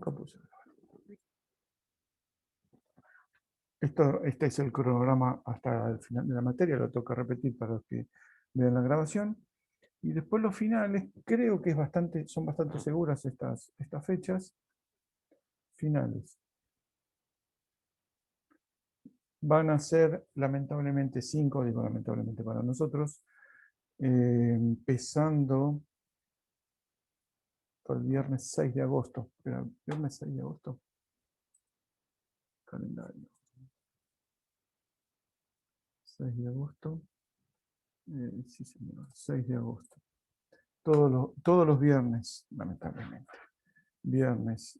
Nunca puse grabar. Este es el cronograma hasta el final de la materia, lo toca repetir para los que vean la grabación. Y después los finales, creo que son bastante seguras estas fechas. Finales. Van a ser lamentablemente 5, digo lamentablemente para nosotros, empezando por el viernes 6 de agosto. Espera, viernes 6 de agosto. Calendario. 6 de agosto. Sí, señor. 6 de agosto. Todos los viernes, lamentablemente. Viernes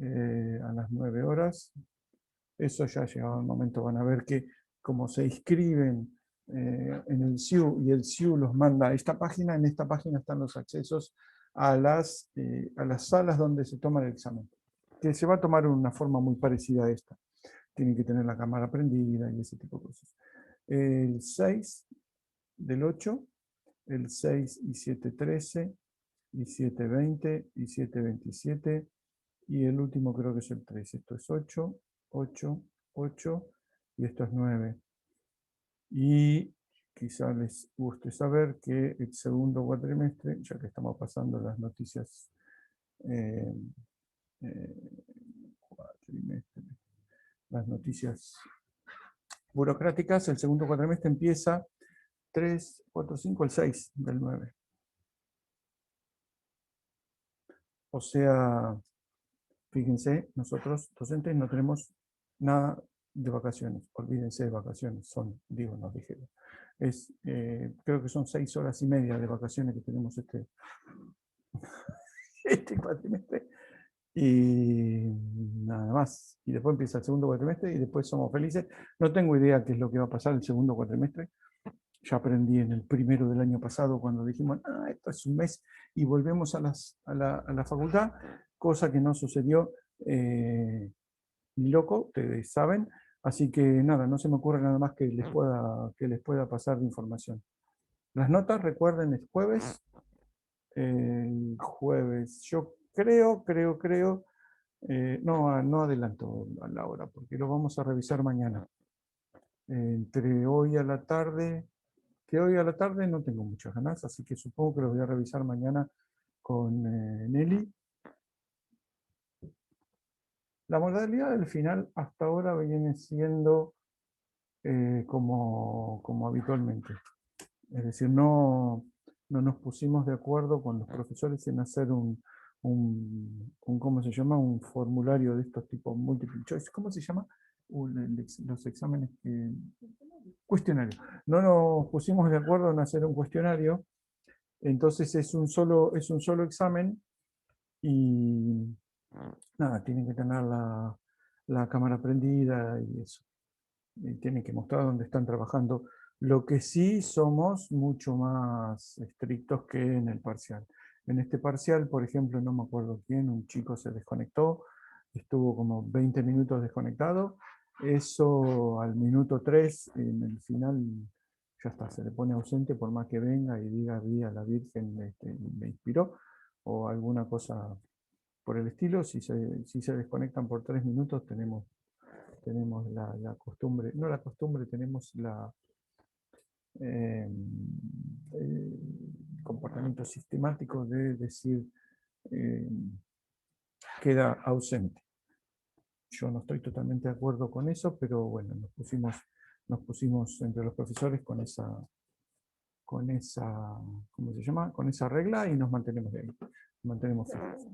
a las 9 horas. Eso ya llegado el momento. Van a ver que como se inscriben en el SIU y el SIU los manda a esta página, en esta página están los accesos a las salas donde se toma el examen, que se va a tomar una forma muy parecida a esta. Tienen que tener la cámara prendida y ese tipo de cosas. El 6 del 8, el 6 y 7:13, y 7:20, y 7:27, y el último creo que es el 3. Esto es 8, 8, 8, y esto es 9. Y quizá les guste saber que el segundo cuatrimestre, ya que estamos pasando las noticias las noticias burocráticas, el segundo cuatrimestre empieza 3, 4, 5, el 6 del 9. O sea, fíjense, nosotros docentes no tenemos nada de vacaciones. Olvídense de vacaciones, nos dijeron. Creo que son 6 horas y media de vacaciones que tenemos este cuatrimestre. Y nada más. Y después empieza el segundo cuatrimestre y después somos felices. No tengo idea qué es lo que va a pasar el segundo cuatrimestre. Ya aprendí en el primero del año pasado cuando dijimos, esto es un mes y volvemos a la facultad, cosa que no sucedió ni loco, ustedes saben. Así que nada, no se me ocurre nada más que les pueda pasar de información. Las notas, recuerden, es jueves. El jueves, yo creo, no adelanto a la hora, porque lo vamos a revisar mañana. Entre hoy a la tarde, que hoy a la tarde no tengo muchas ganas, así que supongo que lo voy a revisar mañana con Nelly. La modalidad del final hasta ahora viene siendo como habitualmente. Es decir, no nos pusimos de acuerdo con los profesores en hacer ¿cómo se llama? Un formulario de estos tipos multiple choice. ¿Cómo se llama? Los exámenes cuestionario. No nos pusimos de acuerdo en hacer un cuestionario, entonces es un solo examen y nada, tienen que tener la cámara prendida y eso. Y tienen que mostrar dónde están trabajando. Lo que sí somos mucho más estrictos que en el parcial. En este parcial, por ejemplo, no me acuerdo quién, un chico se desconectó, estuvo como 20 minutos desconectado. Eso al minuto 3, en el final, ya está, se le pone ausente por más que venga y diga, vi a la Virgen, me inspiró, o alguna cosa por el estilo. Si se desconectan por 3 minutos, tenemos la costumbre, no la costumbre, tenemos el comportamiento sistemático de decir queda ausente. Yo no estoy totalmente de acuerdo con eso, pero bueno, nos pusimos entre los profesores con esa, ¿cómo se llama? Con esa regla y nos mantenemos de ahí, nos mantenemos fijos.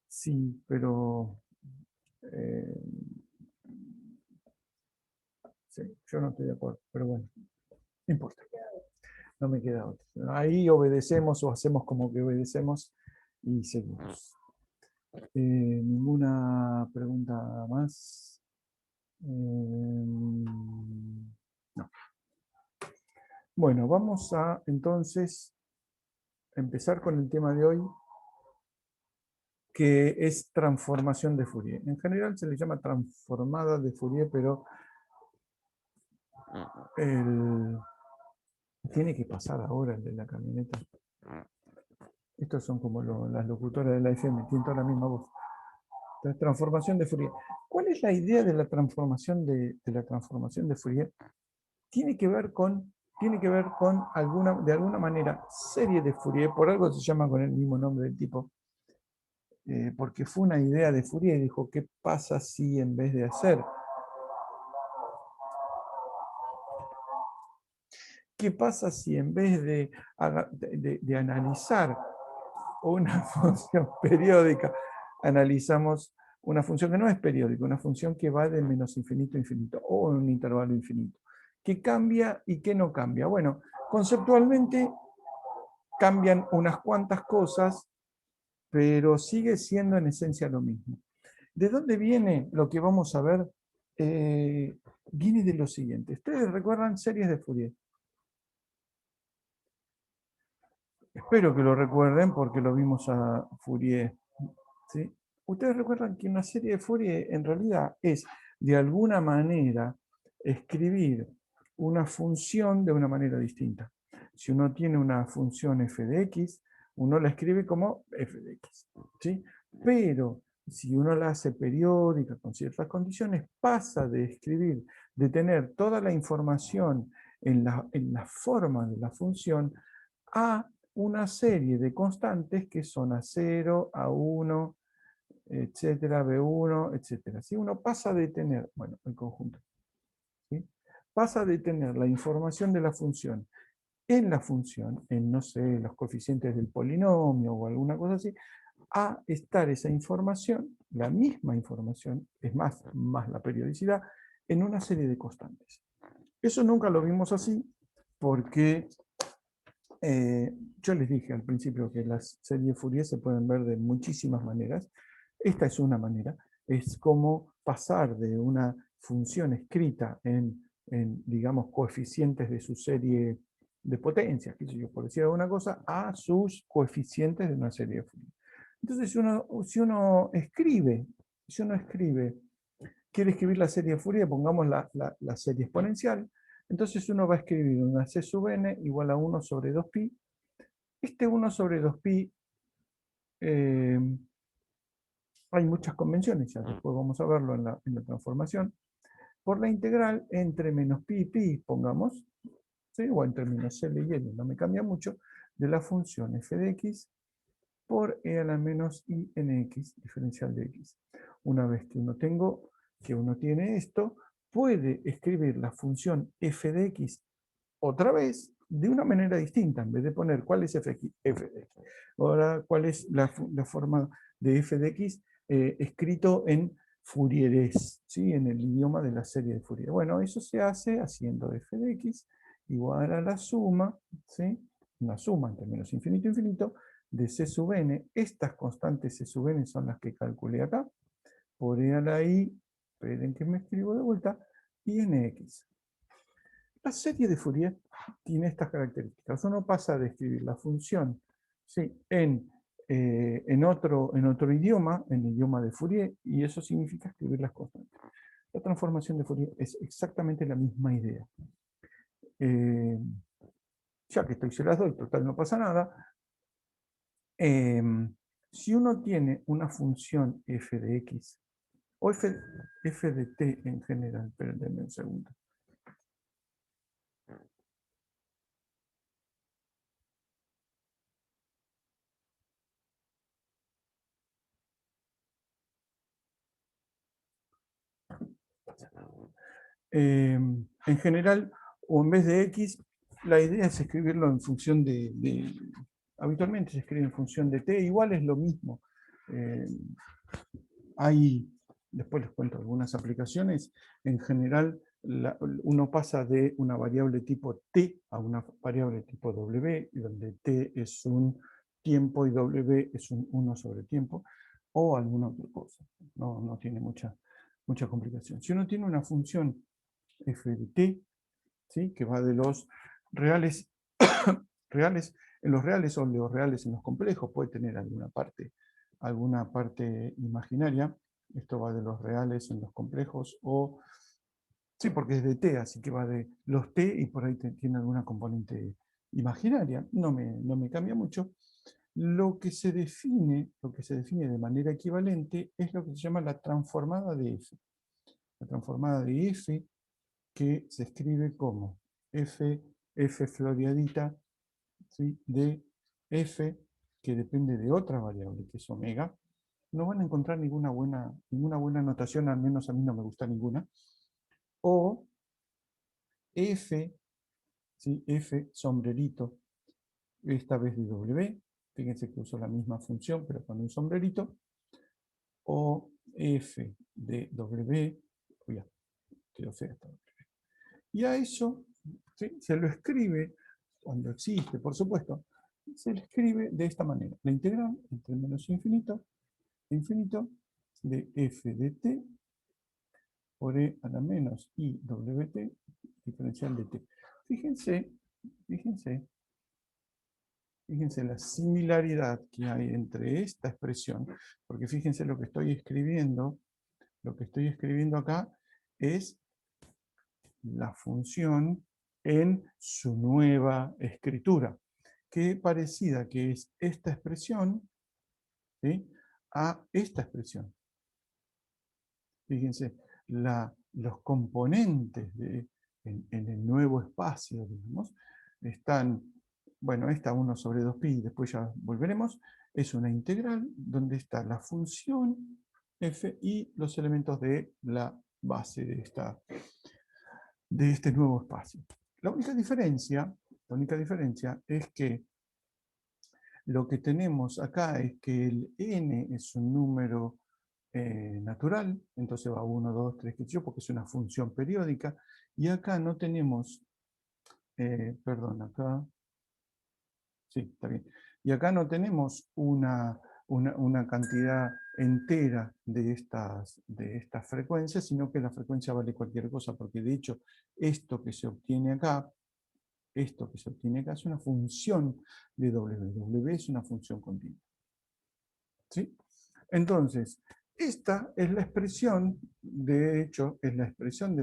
Sí, pero sí, yo no estoy de acuerdo, pero bueno, no importa. No me queda otra. Ahí obedecemos o hacemos como que obedecemos y seguimos. ¿Ninguna pregunta más? No. Bueno, vamos a entonces empezar con el tema de hoy, que es transformación de Fourier. En general se le llama transformada de Fourier, pero tiene que pasar ahora el de la camioneta. Estos son como las locutoras de la FM, tienen toda la misma voz. La transformación de Fourier. ¿Cuál es la idea de la transformación de la transformación de Fourier? Tiene que ver con, de alguna manera, serie de Fourier, por algo se llama con el mismo nombre del tipo, porque fue una idea de Fourier y dijo, ¿qué pasa si en vez de hacer? ¿Qué pasa si en vez de analizar una función periódica, analizamos una función que no es periódica, una función que va de menos infinito a infinito, o en un intervalo infinito, que cambia y que no cambia? Bueno, conceptualmente cambian unas cuantas cosas, pero sigue siendo en esencia lo mismo. ¿De dónde viene lo que vamos a ver? Viene de lo siguiente. ¿Ustedes recuerdan series de Fourier? Espero que lo recuerden porque lo vimos a Fourier. ¿Sí? Ustedes recuerdan que una serie de Fourier en realidad es, de alguna manera, escribir una función de una manera distinta. Si uno tiene una función f de x, uno la escribe como f de x. ¿Sí? Pero si uno la hace periódica con ciertas condiciones, pasa de escribir, de tener toda la información en la forma de la función, a una serie de constantes que son A0, A1, etcétera, B1, etcétera. Si uno pasa de tener, bueno, el conjunto, ¿sí? Pasa de tener la información de la función en la función, en, no sé, los coeficientes del polinomio o alguna cosa así, a estar esa información, la misma información, es más la periodicidad, en una serie de constantes. Eso nunca lo vimos así porque yo les dije al principio que las series Fourier se pueden ver de muchísimas maneras. Esta es una manera. Es como pasar de una función escrita digamos, coeficientes de su serie de potencias, que yo por decir alguna cosa, a sus coeficientes de una serie de Fourier. Entonces, si uno escribe, quiere escribir la serie de Fourier, pongamos la serie exponencial, entonces uno va a escribir una c sub n igual a 1 sobre 2pi. Este 1 sobre 2pi, eh, hay muchas convenciones, ya después vamos a verlo en la transformación, por la integral entre menos pi y pi, pongamos, ¿sí? O entre menos L y L, no me cambia mucho, de la función f de x por e a la menos i en x, diferencial de x. Una vez que uno tiene esto, puede escribir la función f de x otra vez de una manera distinta, en vez de poner cuál es f de x. Ahora, cuál es la forma de f de x escrito en Fourieres, ¿sí? En el idioma de la serie de Fourier. Bueno, eso se hace haciendo f de x igual a la suma, ¿sí? Una suma entre menos infinito e infinito, de c sub n. Estas constantes c sub n son las que calculé acá, por e a la i, esperen que me escribo de vuelta, y en x. La serie de Fourier tiene estas características. Uno pasa de escribir la función, ¿sí? en otro idioma, en el idioma de Fourier, y eso significa escribir las constantes. La transformación de Fourier es exactamente la misma idea. Eh, ya que estoy, se las doy, total no pasa nada. Si uno tiene una función f de x, o f de t en general, espérenme un segundo. En general, o en vez de x, la idea es escribirlo en función habitualmente se escribe en función de t, igual es lo mismo. Eh, Después les cuento algunas aplicaciones. En general, uno pasa de una variable tipo t a una variable tipo w, donde t es un tiempo y w es un 1 sobre tiempo, o alguna otra cosa. No tiene mucha complicación. Si uno tiene una función f de t, ¿sí? Que va de los reales, reales en los reales o de los reales en los complejos, puede tener alguna parte imaginaria. Esto va de los reales en los complejos, o sí, porque es de t, así que va de los t y por ahí tiene alguna componente imaginaria. No me cambia mucho. Lo que se define de manera equivalente es lo que se llama la transformada de f. La transformada de f, que se escribe como f floreadita, ¿sí?, de f, que depende de otra variable, que es omega. No van a encontrar ninguna buena notación, al menos a mí no me gusta ninguna. O f, ¿sí?, f sombrerito, esta vez de w. Fíjense que uso la misma función, pero con un sombrerito. O f de w, ya, quedó fea esta w. Y a eso, ¿sí?, se lo escribe, cuando existe, por supuesto, se le escribe de esta manera. La integral entre menos infinito, infinito, de f de t por e a la menos i wt, diferencial de t. Fíjense, fíjense, fíjense la similaridad que hay entre esta expresión, porque fíjense lo que estoy escribiendo acá es la función en su nueva escritura. Qué parecida que es esta expresión, ¿sí?, a esta expresión. Fíjense, los componentes en el nuevo espacio, digamos, están, bueno, esta 1 sobre 2pi, después ya volveremos, es una integral donde está la función f y los elementos de la base de este nuevo espacio. La única diferencia es que lo que tenemos acá es que el n es un número natural, entonces va 1, 2, 3, qué sé yo, porque es una función periódica, y acá no tenemos, perdón, acá, sí, está bien, y acá no tenemos una cantidad entera de estas frecuencias, sino que la frecuencia vale cualquier cosa, porque de hecho esto que se obtiene acá es una función de W. W es una función continua. ¿Sí? Entonces, esta es la expresión, de hecho, es la expresión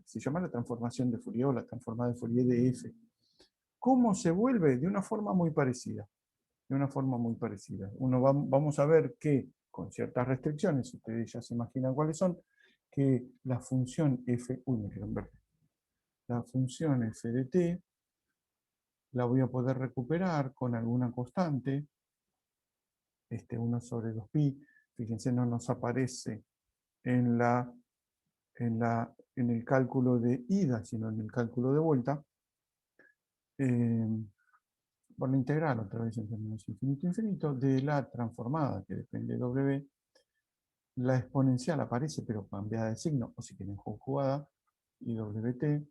se llama la transformación de Fourier o la transformada de Fourier de f. ¿Cómo se vuelve? De una forma muy parecida. De una forma muy parecida. Vamos a ver que, con ciertas restricciones, ustedes ya se imaginan cuáles son, que la función f, la función f de t, la voy a poder recuperar con alguna constante, 1 sobre 2pi, fíjense, no nos aparece en el cálculo de ida, sino en el cálculo de vuelta, por la integral, otra vez entre menos infinito infinito, de la transformada, que depende de w. La exponencial aparece, pero cambiada de signo, o si quieren conjugada, y wt,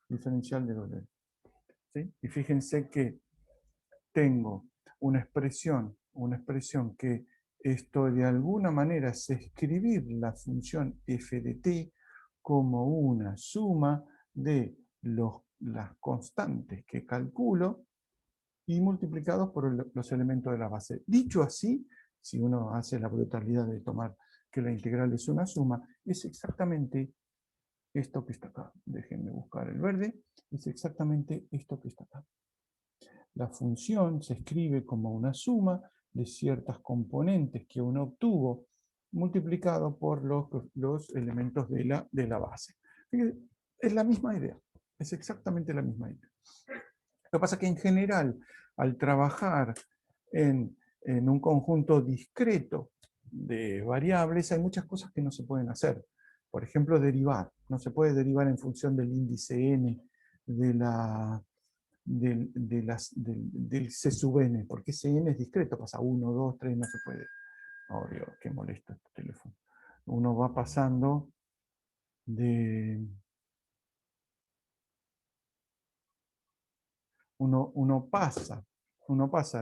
diferencial de w. ¿Sí? Y fíjense que tengo una expresión que esto de alguna manera es escribir la función f de t como una suma de las constantes que calculo y multiplicados por los elementos de la base. Dicho así, si uno hace la brutalidad de tomar que la integral es una suma, es exactamente esto que está acá. Déjenme buscar el verde. Es exactamente esto que está acá. La función se escribe como una suma de ciertas componentes que uno obtuvo multiplicado por los elementos de la base. Es la misma idea, es exactamente la misma idea. Lo que pasa es que en general, al trabajar en un conjunto discreto de variables, hay muchas cosas que no se pueden hacer. Por ejemplo, derivar. No se puede derivar en función del índice n del C sub n, porque ese n es discreto, pasa 1, 2, 3, no se puede. Oh Dios, qué molesto este teléfono. Uno va pasando de... Uno pasa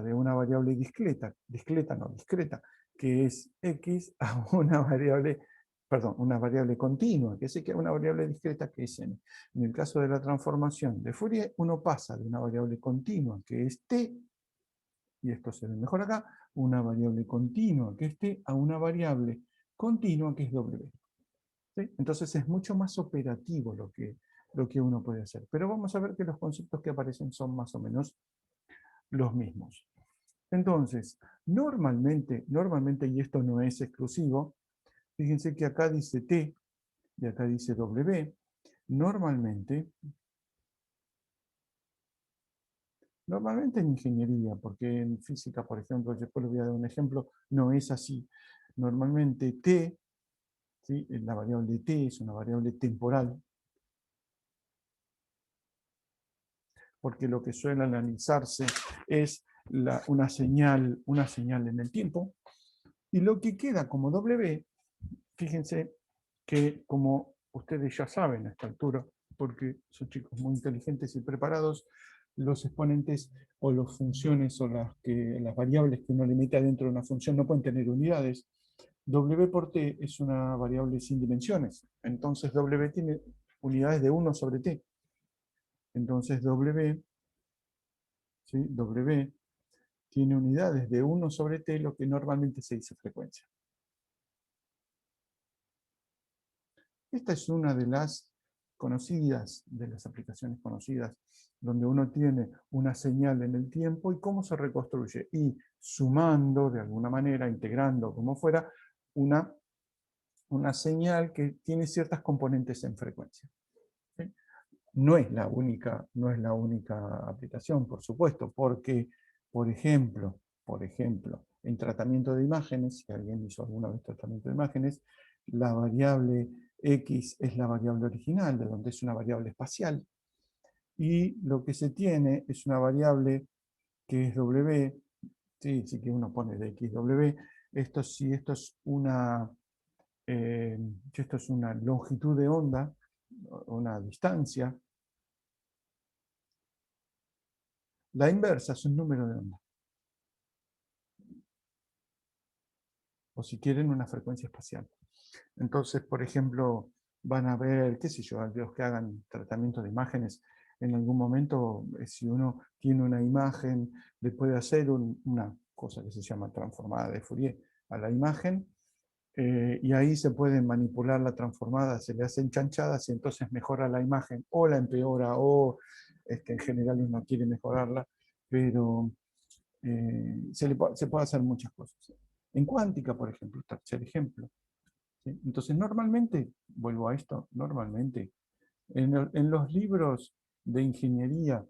de una variable discreta, que es x, a una variable, perdón, una variable continua, que es que una variable discreta que es n. En el caso de la transformación de Fourier, uno pasa de una variable continua, que es t, y esto se ve mejor acá, una variable continua, que es t, a una variable continua, que es w. ¿Sí? Entonces es mucho más operativo lo que uno puede hacer. Pero vamos a ver que los conceptos que aparecen son más o menos los mismos. Entonces, normalmente, y esto no es exclusivo, fíjense que acá dice T y acá dice W. Normalmente en ingeniería, porque en física, por ejemplo, después les voy a dar un ejemplo, no es así. Normalmente T, ¿sí? La variable T es una variable temporal, porque lo que suele analizarse es una señal en el tiempo, y lo que queda como W, fíjense que como ustedes ya saben a esta altura, porque son chicos muy inteligentes y preparados, los exponentes o las funciones o las variables que uno le mete adentro de una función no pueden tener unidades. W por t es una variable sin dimensiones, entonces W tiene unidades de 1 sobre t. Entonces W, ¿sí? W tiene unidades de 1 sobre t, lo que normalmente se dice frecuencia. Esta es una de las conocidas, de las aplicaciones conocidas, donde uno tiene una señal en el tiempo y cómo se reconstruye. Y sumando, de alguna manera, integrando, como fuera, una señal que tiene ciertas componentes en frecuencia. ¿Sí? No es la única aplicación, por supuesto, porque, por ejemplo, en tratamiento de imágenes, si alguien hizo alguna vez tratamiento de imágenes, la variable X es la variable original, de donde es una variable espacial, y lo que se tiene es una variable que es W, sí que uno pone de X, W, si esto es una longitud de onda, una distancia, la inversa es un número de onda. O si quieren, una frecuencia espacial. Entonces, por ejemplo, van a ver, qué sé yo, los que hagan tratamiento de imágenes, en algún momento, si uno tiene una imagen, le puede hacer una cosa que se llama transformada de Fourier a la imagen, y ahí se puede manipular la transformada, se le hacen chanchadas y entonces mejora la imagen, o la empeora, o en general uno quiere mejorarla, pero se puede hacer muchas cosas. En cuántica, por ejemplo, tercer ejemplo. ¿Sí? Entonces, normalmente, vuelvo a esto, normalmente, en los libros de ingeniería,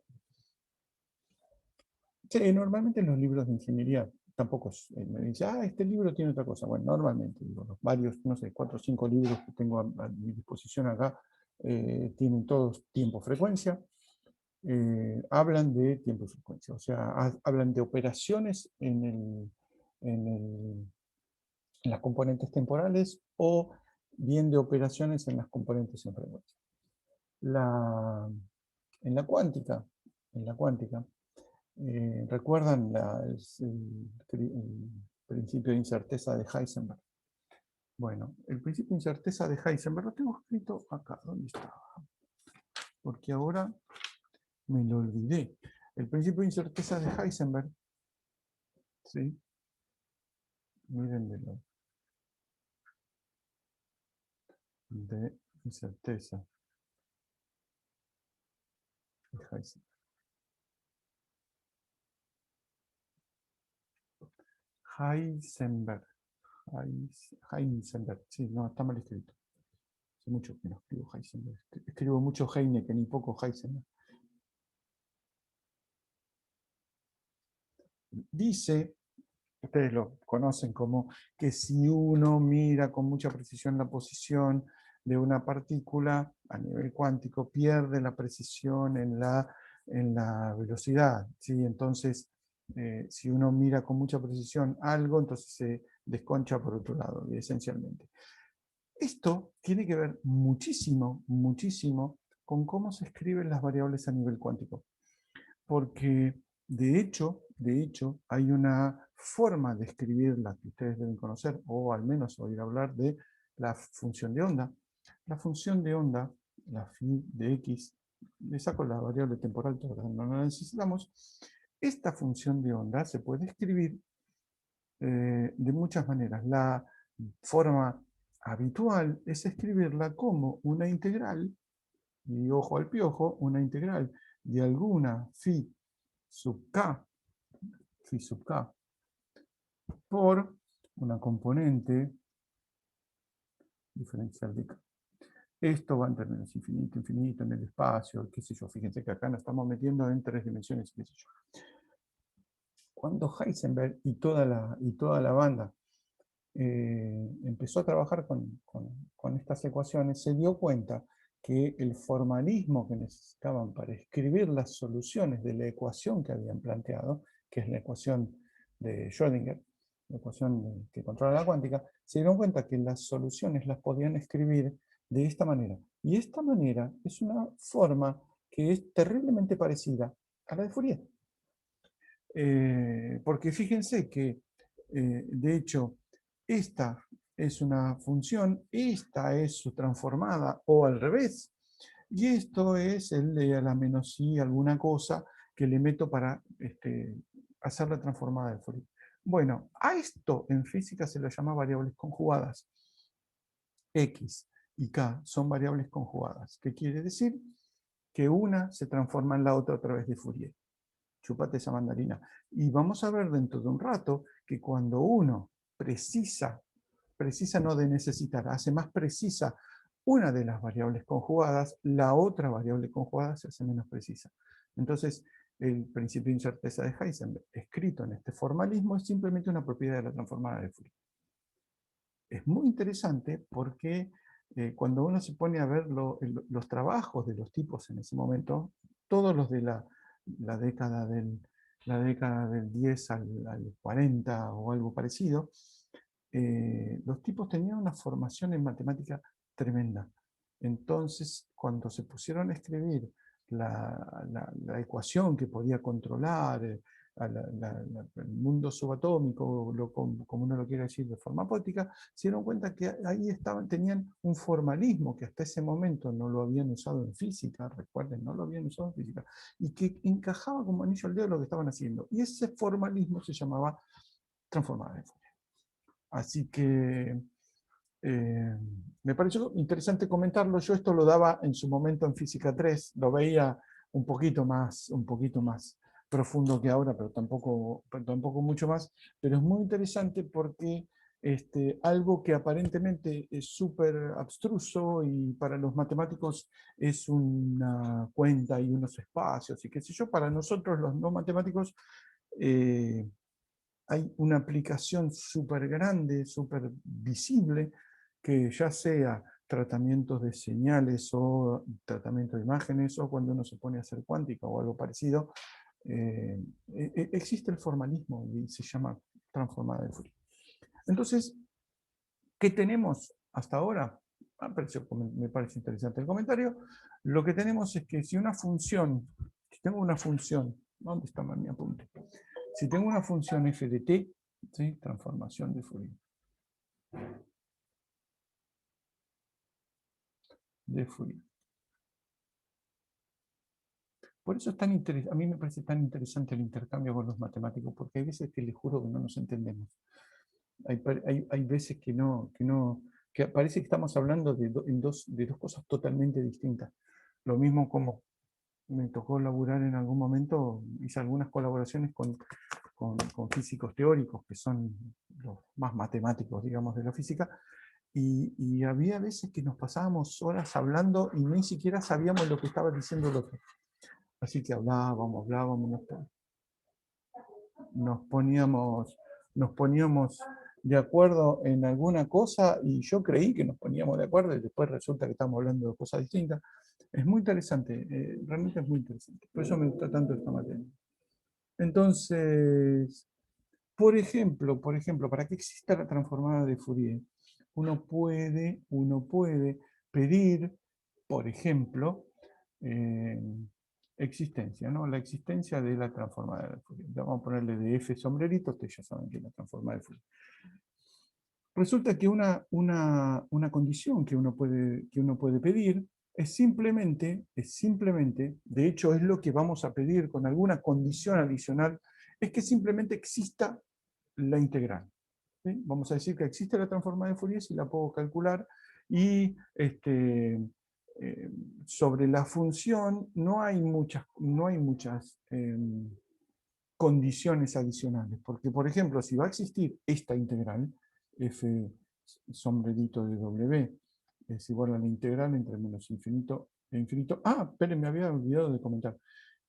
sí, normalmente en los libros de ingeniería, tampoco me dice, este libro tiene otra cosa. Bueno, normalmente, digo, los varios, no sé, 4 o 5 libros que tengo a mi disposición acá, tienen todos tiempo-frecuencia, hablan de tiempo-frecuencia, o sea, hablan de operaciones en las componentes temporales o bien de operaciones en las componentes en frecuencia. La, en la cuántica, ¿recuerdan el principio de incerteza de Heisenberg? Bueno, el principio de incerteza de Heisenberg lo tengo escrito acá, ¿dónde estaba? Porque ahora me lo olvidé. El principio de incerteza de Heisenberg, ¿sí? Mírenmelo. De incerteza de Heisenberg. Heisenberg. Heisenberg. Sí, no, está mal escrito. Hace mucho que no escribo Heisenberg. Escribo mucho Heineken y poco Heisenberg. Dice, ustedes lo conocen como que si uno mira con mucha precisión la posición de una partícula a nivel cuántico, pierde la precisión en la velocidad. ¿Sí? Entonces, si uno mira con mucha precisión algo, entonces se desconcha por otro lado, esencialmente. Esto tiene que ver muchísimo, muchísimo con cómo se escriben las variables a nivel cuántico. Porque de hecho, hay una forma de escribirla que ustedes deben conocer, o al menos oír hablar de la función de onda. La función de onda, la phi de x, le saco la variable temporal, no la necesitamos. Esta función de onda se puede escribir de muchas maneras. La forma habitual es escribirla como una integral, y ojo al piojo, una integral de alguna phi sub k, phi sub k por una componente diferencial de k. Esto va en términos infinito, infinito, en el espacio, qué sé yo. Fíjense que acá nos estamos metiendo en 3 dimensiones, qué sé yo. Cuando Heisenberg y toda la banda empezó a trabajar con estas ecuaciones, se dio cuenta que el formalismo que necesitaban para escribir las soluciones de la ecuación que habían planteado, que es la ecuación de Schrödinger, la ecuación que controla la cuántica, se dieron cuenta que las soluciones las podían escribir de esta manera. Y esta manera es una forma que es terriblemente parecida a la de Fourier. Porque fíjense que, de hecho, esta es una función, esta es su transformada, o al revés, y esto es el de a la menos i alguna cosa que le meto para hacer la transformada de Fourier. Bueno, a esto en física se lo llama variables conjugadas. X y K son variables conjugadas. ¿Qué quiere decir? Que una se transforma en la otra a través de Fourier. Chupate esa mandarina. Y vamos a ver dentro de un rato que cuando uno precisa no de necesitar, hace más precisa una de las variables conjugadas, la otra variable conjugada se hace menos precisa. Entonces, el principio de incerteza de Heisenberg, escrito en este formalismo, es simplemente una propiedad de la transformada de Fourier. Es muy interesante porque cuando uno se pone a ver los trabajos de los tipos en ese momento, todos los de la década del 10 al 40 o algo parecido, los tipos tenían una formación en matemática tremenda. Entonces, cuando se pusieron a escribir la ecuación que podía controlar el mundo subatómico, como uno lo quiere decir de forma poética, se dieron cuenta que ahí tenían un formalismo que hasta ese momento no lo habían usado en física, recuerden, no lo habían usado en física, y que encajaba como anillo al dedo lo que estaban haciendo. Y ese formalismo se llamaba transformada de Fourier. Así que me pareció interesante comentarlo. Yo esto lo daba en su momento en Física 3, lo veía un poquito más profundo que ahora, pero tampoco mucho más. Pero es muy interesante porque algo que aparentemente es súper abstruso y para los matemáticos es una cuenta y unos espacios y qué sé yo, para nosotros los no matemáticos hay una aplicación súper grande, súper visible, que ya sea tratamientos de señales o tratamiento de imágenes, o cuando uno se pone a hacer cuántica o algo parecido, existe el formalismo y se llama transformada de Fourier. Entonces, ¿qué tenemos hasta ahora? Me parece interesante el comentario. Lo que tenemos es que si tengo una función, ¿dónde está mi apunte? Si tengo una función f de t, ¿sí? Transformación de Fourier. Por eso es a mí me parece tan interesante el intercambio con los matemáticos, porque hay veces que les juro que no nos entendemos. Hay veces que parece que estamos hablando de dos cosas totalmente distintas. Lo mismo como me tocó laburar en algún momento, hice algunas colaboraciones con físicos teóricos, que son los más matemáticos, digamos, de la física, y había veces que nos pasábamos horas hablando y ni siquiera sabíamos lo que estaba diciendo el otro. Así que hablábamos, nos poníamos de acuerdo en alguna cosa y yo creí que nos poníamos de acuerdo y después resulta que estamos hablando de cosas distintas. Es muy interesante, realmente es muy interesante. Por eso me gusta tanto esta materia. Entonces, por ejemplo, para que exista la transformada de Fourier, uno puede pedir, por ejemplo, eh, existencia, ¿no? La existencia de la transformada de Fourier. Vamos a ponerle de F sombrerito, ustedes ya saben que es la transformada de Fourier. Resulta que una condición que uno puede pedir es simplemente, de hecho es lo que vamos a pedir con alguna condición adicional, es que simplemente exista la integral. ¿Sí? Vamos a decir que existe la transformada de Fourier si la puedo calcular y sobre la función no hay muchas condiciones adicionales. Porque, por ejemplo, si va a existir esta integral, f sombrerito de w es igual a la integral entre menos infinito e infinito. Ah, esperen, me había olvidado de comentar.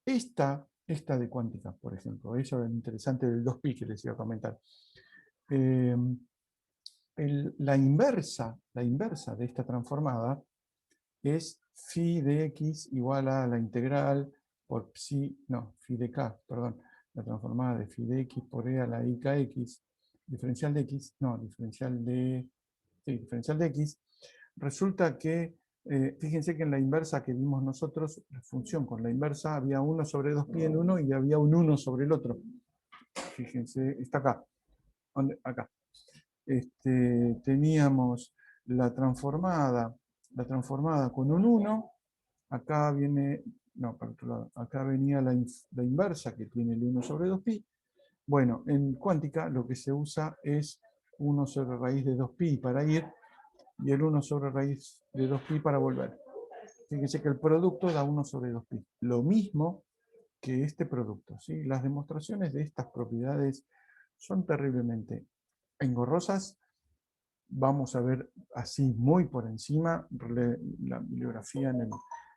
Esta de cuántica, por ejemplo, eso es interesante del 2pi que les iba a comentar. La inversa de esta transformada es phi de x igual a la integral por psi, no, phi de k, perdón, la transformada de phi de x por e a la i kx, diferencial de x, no, diferencial de x, resulta que, fíjense que en la inversa que vimos nosotros, la función con la inversa había 1 sobre 2pi en uno y había un 1 sobre el otro. Fíjense, está acá, acá. Teníamos la transformada con un 1, acá viene, no, para otro lado, acá venía la inversa que tiene el 1 sobre 2pi. Bueno, en cuántica lo que se usa es 1 sobre raíz de 2pi para ir y el 1 sobre raíz de 2pi para volver. Fíjense que el producto da 1 sobre 2pi. Lo mismo que este producto, ¿sí? Las demostraciones de estas propiedades son terriblemente engorrosas. Vamos a ver así muy por encima. La bibliografía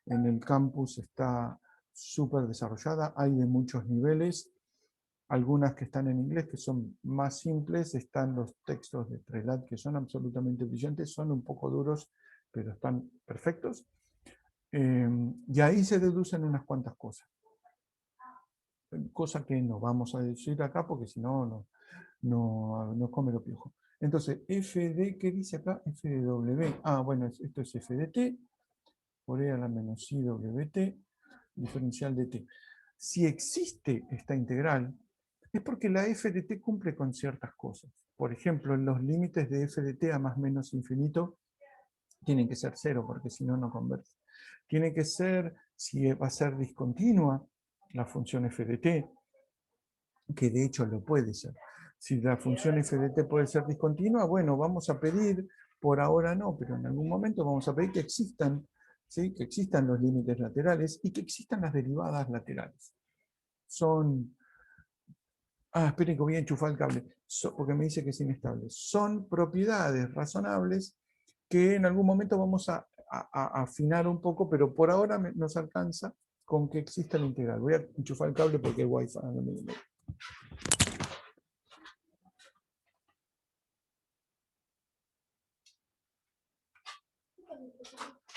en el campus está súper desarrollada, hay de muchos niveles, algunas que están en inglés que son más simples, están los textos de Prelat que son absolutamente brillantes, son un poco duros, pero están perfectos. Y ahí se deducen unas cuantas cosas. Cosa que no vamos a decir acá porque si no nos come lo piojo. Entonces, f de, ¿qué dice acá? F de w. Ah, bueno, esto es f de t, por e a la menos i wt, diferencial de t. Si existe esta integral, es porque la f de t cumple con ciertas cosas. Por ejemplo, los límites de f de t a más menos infinito tienen que ser 0, porque si no, no converge. Tiene que ser, si va a ser discontinua, la función f de t, que de hecho lo puede ser. Si la función f de t puede ser discontinua, bueno, vamos a pedir, por ahora no, pero en algún momento vamos a pedir que existan, ¿sí? Que existan los límites laterales y que existan las derivadas laterales. Son... Ah, esperen que voy a enchufar el cable, porque me dice que es inestable. Son propiedades razonables que en algún momento vamos a afinar un poco, pero por ahora nos alcanza con que exista la integral. Voy a enchufar el cable porque hay wifi.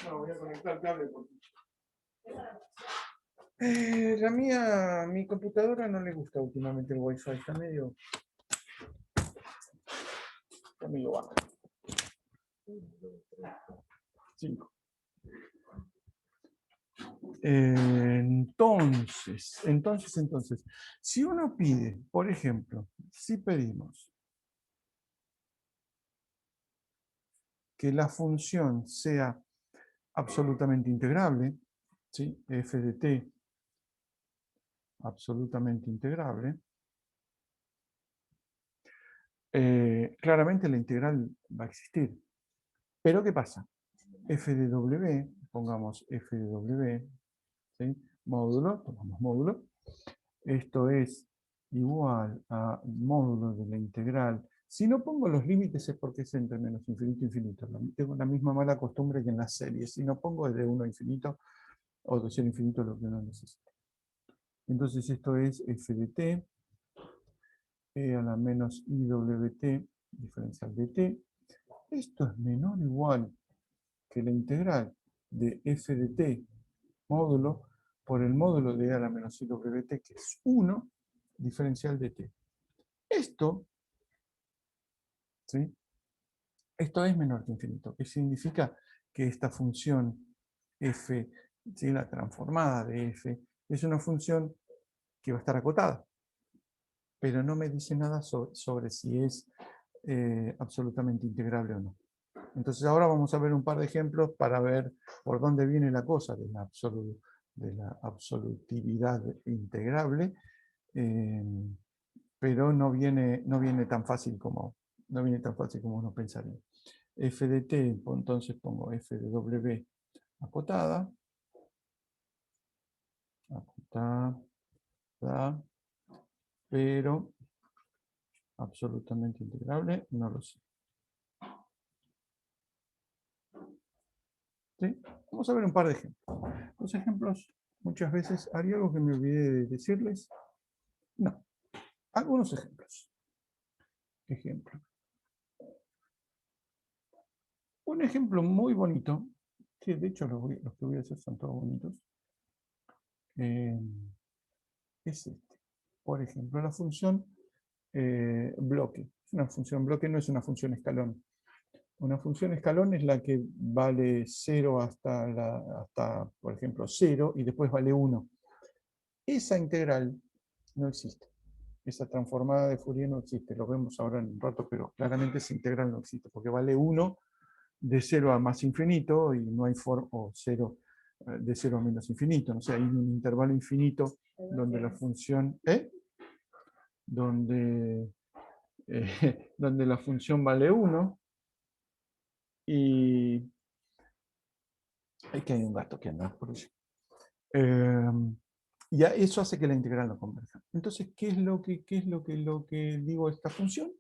No, voy a conectar el cable porque... mi computadora no le gusta últimamente el wifi, está medio bajo. 5. Entonces, si uno pide, por ejemplo, si pedimos que la función sea absolutamente integrable, ¿sí? F de t absolutamente integrable, claramente la integral va a existir. Pero ¿qué pasa? F de w, pongamos F de w, ¿sí? Módulo, tomamos módulo, esto es igual a módulo de la integral. Si no pongo los límites es porque es entre menos infinito e infinito. Tengo la misma mala costumbre que en las series. Si no pongo es de 1 a infinito o de 0 a infinito lo que uno necesita. Entonces esto es f de t, e a la menos iwt, diferencial de t. Esto es menor o igual que la integral de f de t módulo por el módulo de e a la menos iwt, que es 1, diferencial de t. Esto, ¿sí? Esto es menor que infinito, que significa que esta función f, ¿sí? La transformada de f, es una función que va a estar acotada, pero no me dice nada sobre si es absolutamente integrable o no. Entonces ahora vamos a ver un par de ejemplos para ver por dónde viene la cosa de la absolutividad integrable, pero no viene tan fácil como uno pensaría. F de t, entonces pongo f de w acotada, pero absolutamente integrable, no lo sé. ¿Sí? Vamos a ver un par de ejemplos. Los ejemplos, muchas veces, ¿hay algo que me olvidé de decirles? No. Algunos ejemplos. Ejemplo. Un ejemplo muy bonito, que de hecho los que voy a hacer son todos bonitos, es este. Por ejemplo, la función bloque. Es una función bloque, no es una función escalón. Una función escalón es la que vale 0 hasta, por ejemplo, 0 y después vale 1. Esa integral no existe. Esa transformada de Fourier no existe. Lo vemos ahora en un rato, pero claramente esa integral no existe, porque vale 1 de 0 a más infinito y no hay forma, o 0 de 0 a menos infinito. O sea, hay un intervalo infinito donde la función, donde, donde la función vale 1 y que hay un gato que anda por allí. Ya eso hace que la integral no converja. Entonces, ¿qué es lo que digo esta función?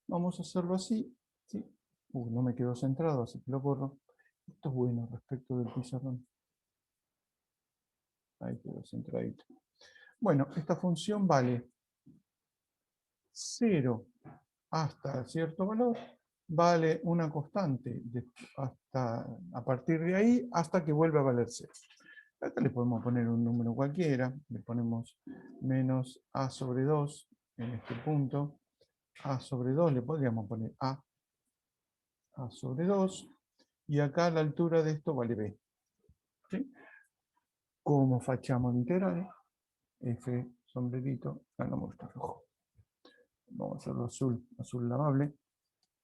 Vamos a hacerlo así. ¿Sí? No me quedó centrado, así que lo borro. Esto es bueno respecto del pizarrón. Ahí quedó centradito. Bueno, esta función vale 0 hasta cierto valor, vale una constante hasta, a partir de ahí hasta que vuelve a valer 0. Acá le podemos poner un número cualquiera, le ponemos menos a sobre 2 en este punto, a sobre 2 le podríamos poner a sobre 2, y acá la altura de esto vale b. ¿Sí? ¿Cómo fachamos la integral? F sombrerito, no me gusta rojo. Vamos a hacerlo azul, azul lavable.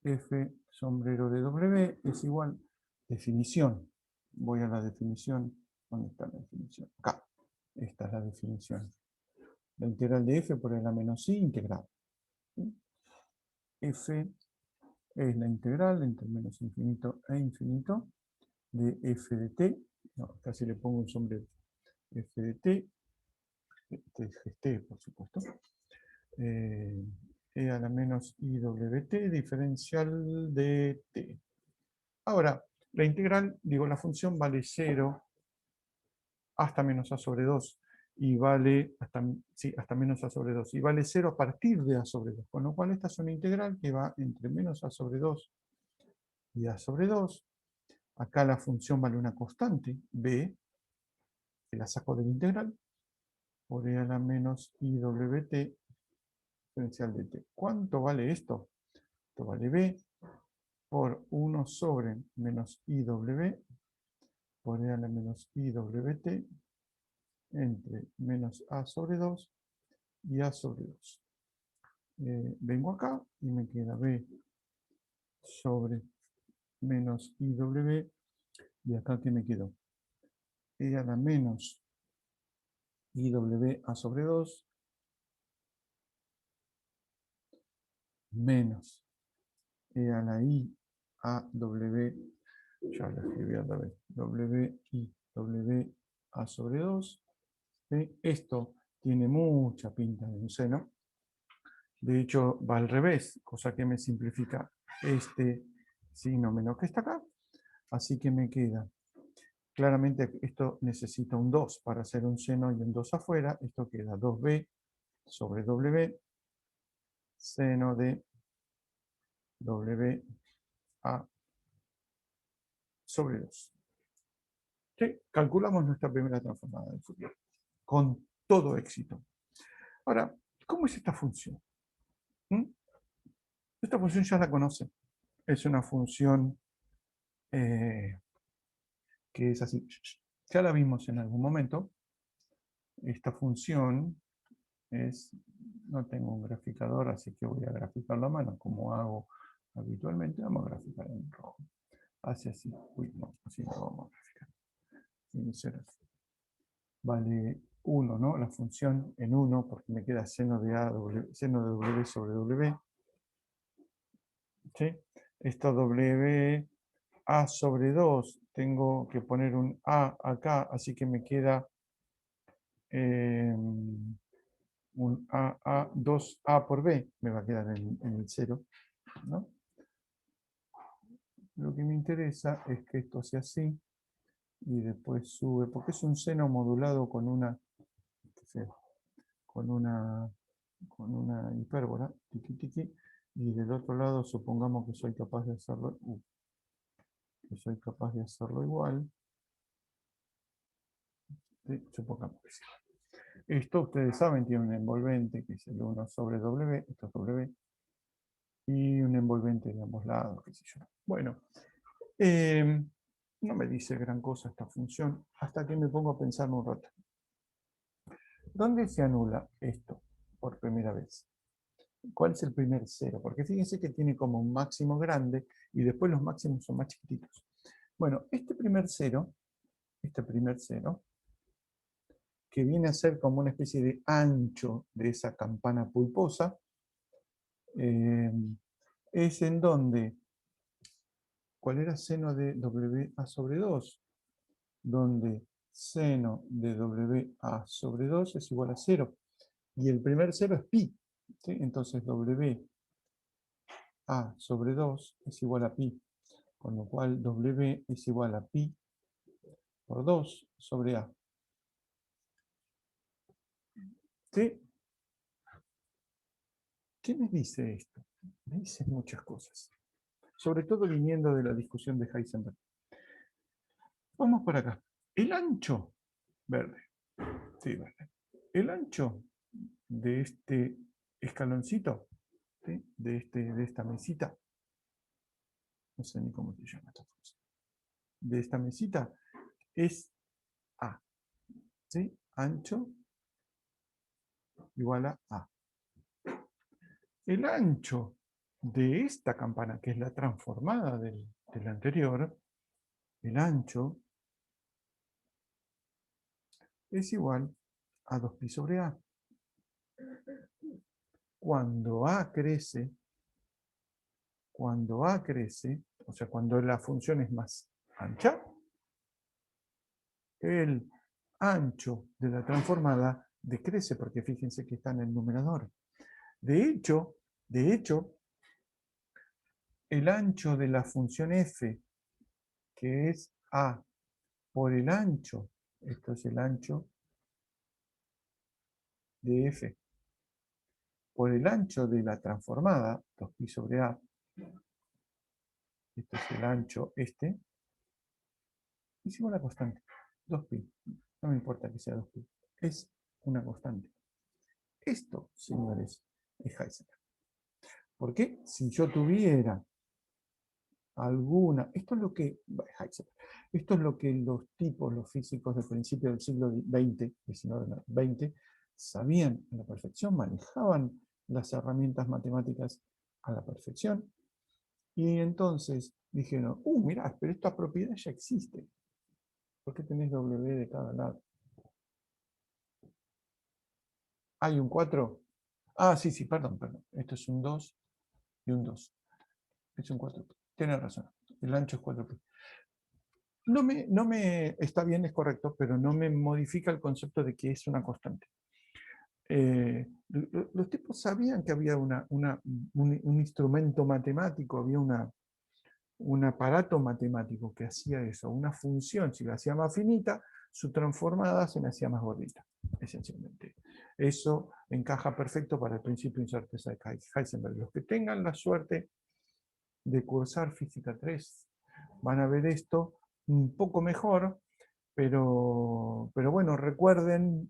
F sombrero de W es igual, definición. Voy a la definición. ¿Dónde está la definición? Acá. Esta es la definición. La integral de f por la menos i integral. F es la integral entre menos infinito e infinito de f de t. No, casi le pongo un sombrero. F de t. Este es t, por supuesto. E a la menos iwt diferencial de t. Ahora, la integral, digo, la función vale 0 hasta menos a sobre 2 y vale hasta menos a sobre 2 y vale 0 a partir de a sobre 2, con lo cual esta es una integral que va entre menos a sobre 2 y a sobre 2. Acá la función vale una constante, b, que la saco de la integral, por e a la menos iwt diferencial de t. ¿Cuánto vale esto? Esto vale b por 1 sobre menos iw por e a la menos iwt entre menos a sobre 2 y a sobre 2. Vengo acá y me queda b sobre menos iw, y acá que me quedó e a la menos iw a sobre 2 menos e a la i a w, ya lo escribí otra vez, w a sobre 2. Esto tiene mucha pinta de un seno. De hecho, va al revés, cosa que me simplifica este signo menos que está acá. Así que me queda, claramente esto necesita un 2 para hacer un seno y un 2 afuera. Esto queda 2b sobre w, seno de w a sobre 2. ¿Sí? Calculamos nuestra primera transformada de Fourier con todo éxito. Ahora, ¿cómo es esta función? Esta función ya la conocen. Es una función que es así. Ya la vimos en algún momento. Esta función es, no tengo un graficador, así que voy a graficarlo a mano, como hago habitualmente. Vamos a graficar en rojo. Hace así. Uy, no, así no vamos a graficar. Tiene que ser así. Vale 1, ¿no? La función en 1, porque me queda seno de w sobre w. ¿Sí? Esta w a sobre 2, tengo que poner un a acá, así que me queda un A, 2A por B, me va a quedar en el 0, ¿no? Lo que me interesa es que esto sea así, y después sube, porque es un seno modulado con una, con una, con una hipérbola, tiqui, tiqui, y del otro lado supongamos que soy capaz de hacerlo, igual, ¿sí? Supongamos que sí. Esto ustedes saben, tiene un envolvente que es el 1 sobre W, esto es W, y un envolvente de ambos lados, qué sé yo. Bueno, no me dice gran cosa esta función, hasta que me pongo a pensar un rato. ¿Dónde se anula esto por primera vez? ¿Cuál es el primer cero? Porque fíjense que tiene como un máximo grande y después los máximos son más chiquititos. Bueno, este primer cero, que viene a ser como una especie de ancho de esa campana pulposa, es en donde, ¿cuál era seno de WA sobre 2? Donde seno de WA sobre 2 es igual a 0. Y el primer cero es pi. ¿Sí? Entonces WA sobre 2 es igual a pi. Con lo cual W es igual a pi por 2 sobre A. ¿Sí? ¿Qué me dice esto? Me dice muchas cosas. Sobre todo viniendo de la discusión de Heisenberg. Vamos por acá. El ancho, verde. Sí, verde. El ancho de este escaloncito, ¿sí? de esta mesita, no sé ni cómo se llama esta cosa, de esta mesita, es A. ¿Sí? Ancho igual a A. El ancho de esta campana, que es la transformada del anterior, el ancho es igual a 2pi sobre A. Cuando A crece, o sea, cuando la función es más ancha, el ancho de la transformada decrece, porque fíjense que está en el numerador. De hecho, el ancho de la función f, que es A por el ancho, esto es el ancho de f, por el ancho de la transformada, 2pi sobre A, esto es el ancho este, es igual a constante, 2pi, no me importa que sea 2pi, es una constante. Esto, señores, es Heisenberg. ¿Por qué? Si yo tuviera alguna, esto es lo que los tipos, los físicos del principio del siglo XX, XIX, sabían a la perfección, manejaban las herramientas matemáticas a la perfección, y entonces dijeron, mirá, pero esta propiedad ya existe. ¿Por qué tenés W de cada lado? ¿Hay un 4? Ah, sí, perdón. Esto es un 2 y un 2. Es un 4. Tienes razón. El ancho es 4pi. No me está bien, es correcto, pero no me modifica el concepto de que es una constante. Los tipos sabían que había un instrumento matemático, había un aparato matemático que hacía eso, una función, si la hacía más finita, su transformada se la hacía más gordita, esencialmente. Eso encaja perfecto para el principio de incerteza de Heisenberg. Los que tengan la suerte de cursar Física 3 van a ver esto un poco mejor, pero bueno, recuerden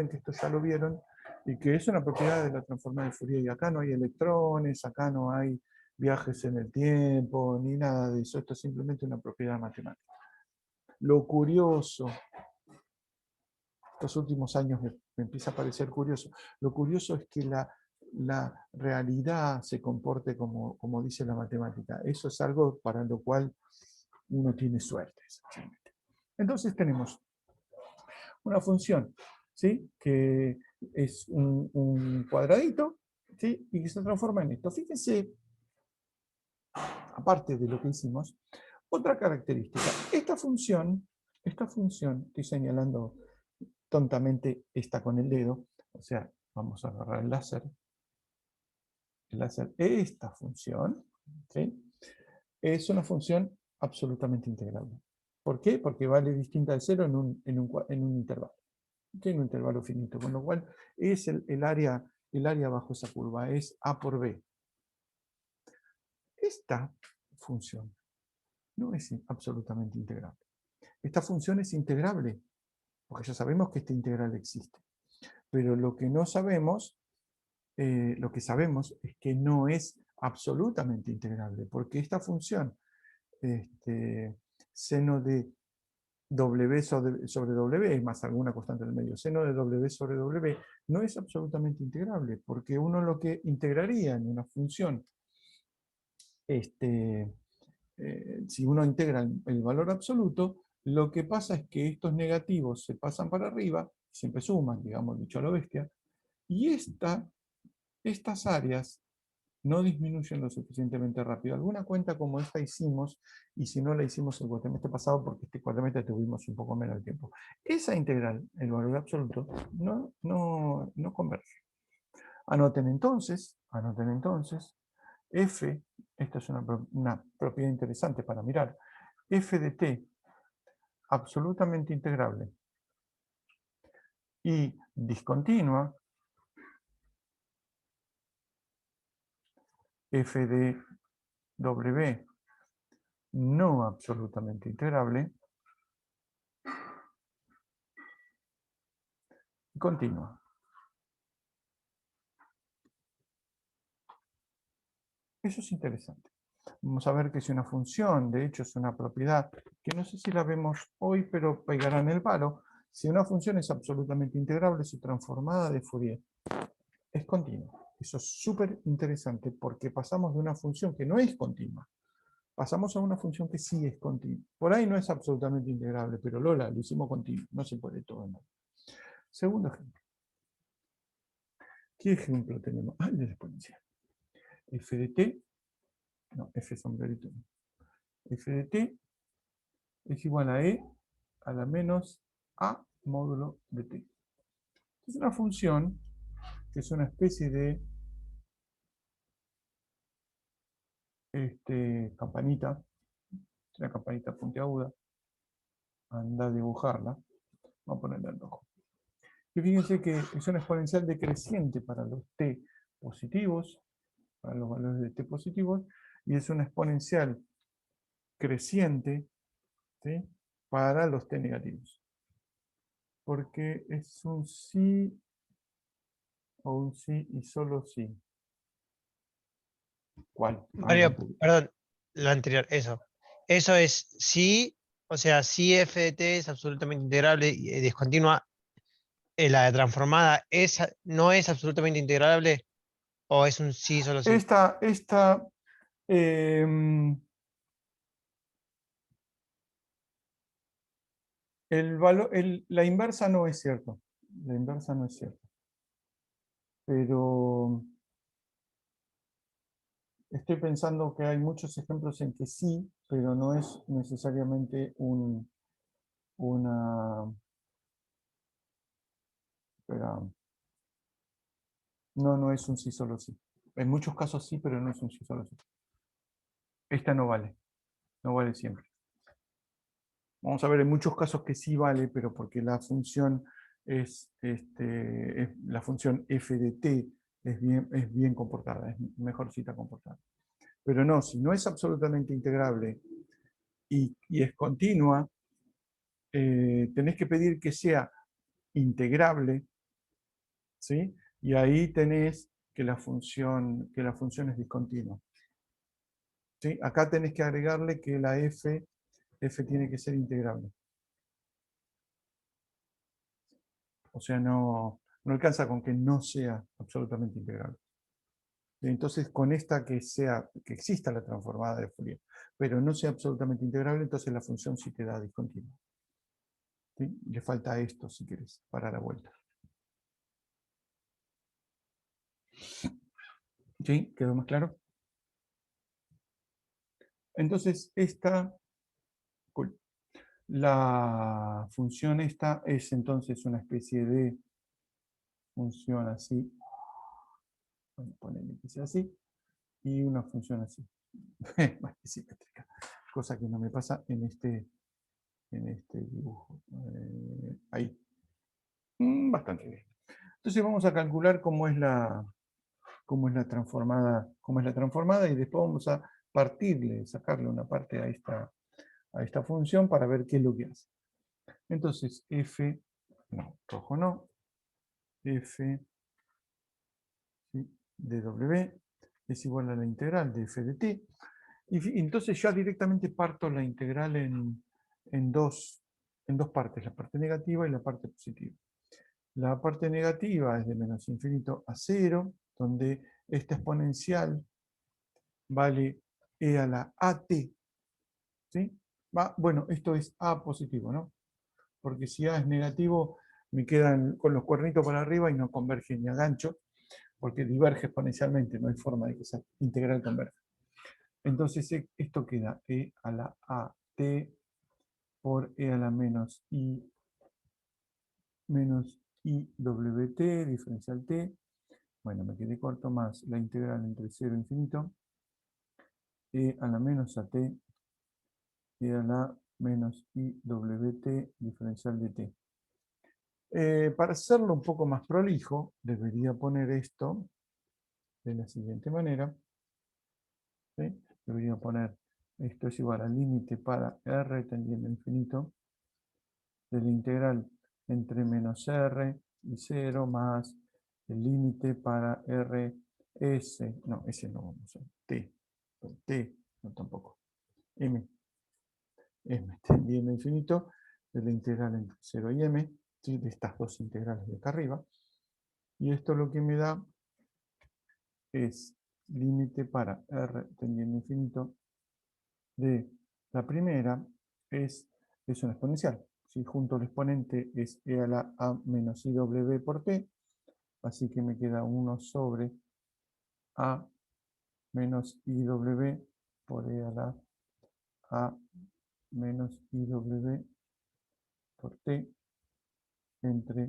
que esto ya lo vieron y que es una propiedad de la transformada de Fourier. Y acá no hay electrones, acá no hay viajes en el tiempo, ni nada de eso. Esto es simplemente una propiedad matemática. Lo curioso, estos últimos años me empieza a parecer curioso, lo curioso es que la realidad se comporte como dice la matemática. Eso es algo para lo cual uno tiene suerte. Entonces tenemos una función, ¿sí? Que es un cuadradito, ¿sí? Y que se transforma en esto. Fíjense, aparte de lo que hicimos, otra característica. Esta función, estoy señalando tontamente esta con el dedo, o sea, vamos a agarrar el láser. Esta función, ¿sí? Es una función absolutamente integrable. ¿Por qué? Porque vale distinta de cero en un intervalo. En un intervalo finito, con lo cual es el área bajo esa curva, es A por B. Esta función no es absolutamente integrable. Esta función es integrable, porque ya sabemos que esta integral existe. Pero lo que no sabemos, lo que sabemos es que no es absolutamente integrable, porque esta función, seno de W sobre W, más alguna constante en el medio, seno de W sobre W, no es absolutamente integrable, porque uno lo que integraría en una función, si uno integra el valor absoluto, lo que pasa es que estos negativos se pasan para arriba, siempre suman, digamos, dicho a lo bestia, y estas áreas no disminuyen lo suficientemente rápido. Alguna cuenta como esta hicimos, y si no la hicimos el cuatrimestre pasado, porque este cuatrimestre tuvimos un poco menos de tiempo. Esa integral, el valor absoluto, no converge. Anoten entonces, f, esta es una propiedad interesante para mirar, f de t absolutamente integrable y discontinua, f de w no absolutamente integrable, y continua. Eso es interesante. Vamos a ver que si una función, de hecho es una propiedad, que no sé si la vemos hoy, pero pegará en el palo. Si una función es absolutamente integrable, su transformada de Fourier es continua. Eso es súper interesante porque pasamos de una función que no es continua, pasamos a una función que sí es continua. Por ahí no es absolutamente integrable, pero Lola, lo hicimos continuo, no se puede todo. ¿No? Segundo ejemplo. ¿Qué ejemplo tenemos? El de la exponencial. F de t, no, F sombrerito. F de t es igual a e a la menos a módulo de t. Es una función que es una especie de campanita, una campanita puntiaguda. Anda a dibujarla. Vamos a ponerla en rojo. Y fíjense que es una exponencial decreciente para los t positivos, para los valores de t positivos, y es una exponencial creciente, ¿sí?, para los t negativos. Porque es un sí o un sí y solo sí. ¿Cuál? Mario, perdón, lo anterior, eso. Eso es sí, o sea, si f de t es absolutamente integrable y discontinua, la transformada no es absolutamente integrable o es un sí, solo sí. Esta la inversa no es cierto. La inversa no es cierto. Pero estoy pensando que hay muchos ejemplos en que sí, pero no es necesariamente una... Espera, no es un sí solo sí. En muchos casos sí, pero no es un sí solo sí. Esta no vale siempre. Vamos a ver en muchos casos que sí vale, pero porque la función la función f de t es bien comportada, es mejorcita comportada. Pero no, si no es absolutamente integrable y es continua, tenés que pedir que sea integrable, ¿sí? Y ahí tenés que la función es discontinua. ¿Sí? Acá tenés que agregarle que la f tiene que ser integrable. O sea, no alcanza con que no sea absolutamente integrable. Entonces, con esta que exista la transformada de Fourier, pero no sea absolutamente integrable, entonces la función sí te da discontinua. ¿Sí? Le falta esto, si quieres, para la vuelta. ¿Sí? ¿Quedó más claro? Entonces, la función esta es entonces una especie de función así, bueno, ponele que sea así, y una función así, más que simétrica, cosa que no me pasa en este dibujo. Ahí. Bastante bien. Entonces vamos a calcular cómo es la transformada, y después vamos a partirle, sacarle una parte a esta función para ver qué es lo que hace. Entonces f, no, rojo no, f de w es igual a la integral de f de t. Y entonces ya directamente parto la integral en dos partes, la parte negativa y la parte positiva. La parte negativa es de menos infinito a 0, donde esta exponencial vale e a la at. ¿Sí? Bueno, esto es a positivo, ¿no? Porque si a es negativo, me quedan con los cuernitos para arriba y no converge ni a gancho, porque diverge exponencialmente, no hay forma de que esa integral converja. Entonces esto queda e a la at por e a la menos iwt, diferencial t. Bueno, me quedé corto, más la integral entre 0 e infinito, e a la menos at, e a la menos iwt, diferencial de t. Para hacerlo un poco más prolijo, debería poner esto de la siguiente manera. ¿Sí? Debería poner esto es igual al límite para r tendiendo a infinito de la integral entre menos r y 0 más el límite para r s, no, s no vamos a t, no tampoco, m tendiendo a infinito de la integral entre 0 y m, ¿sí? De estas dos integrales de acá arriba. Y esto lo que me da es límite para r tendiendo a infinito de la primera es una exponencial. Si junto al exponente es e a la a menos iw por t, así que me queda 1 sobre a menos iw por e a la a menos iw por t entre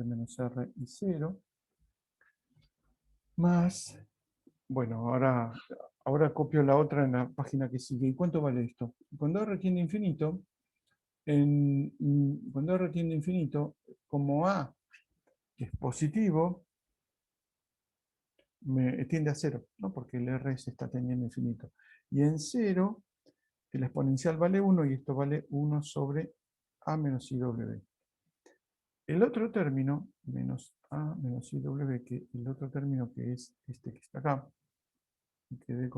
menos r y 0, más, bueno, ahora copio la otra en la página que sigue. ¿Y cuánto vale esto? Cuando r tiende a infinito, cuando r tiende a infinito, como a es positivo, tiende a 0, ¿no? Porque el r se está tendiendo a infinito. Y en 0, el exponencial vale 1 y esto vale 1 sobre a menos iw. El otro término, menos a menos iw, que el otro término que es este que está acá, me quedé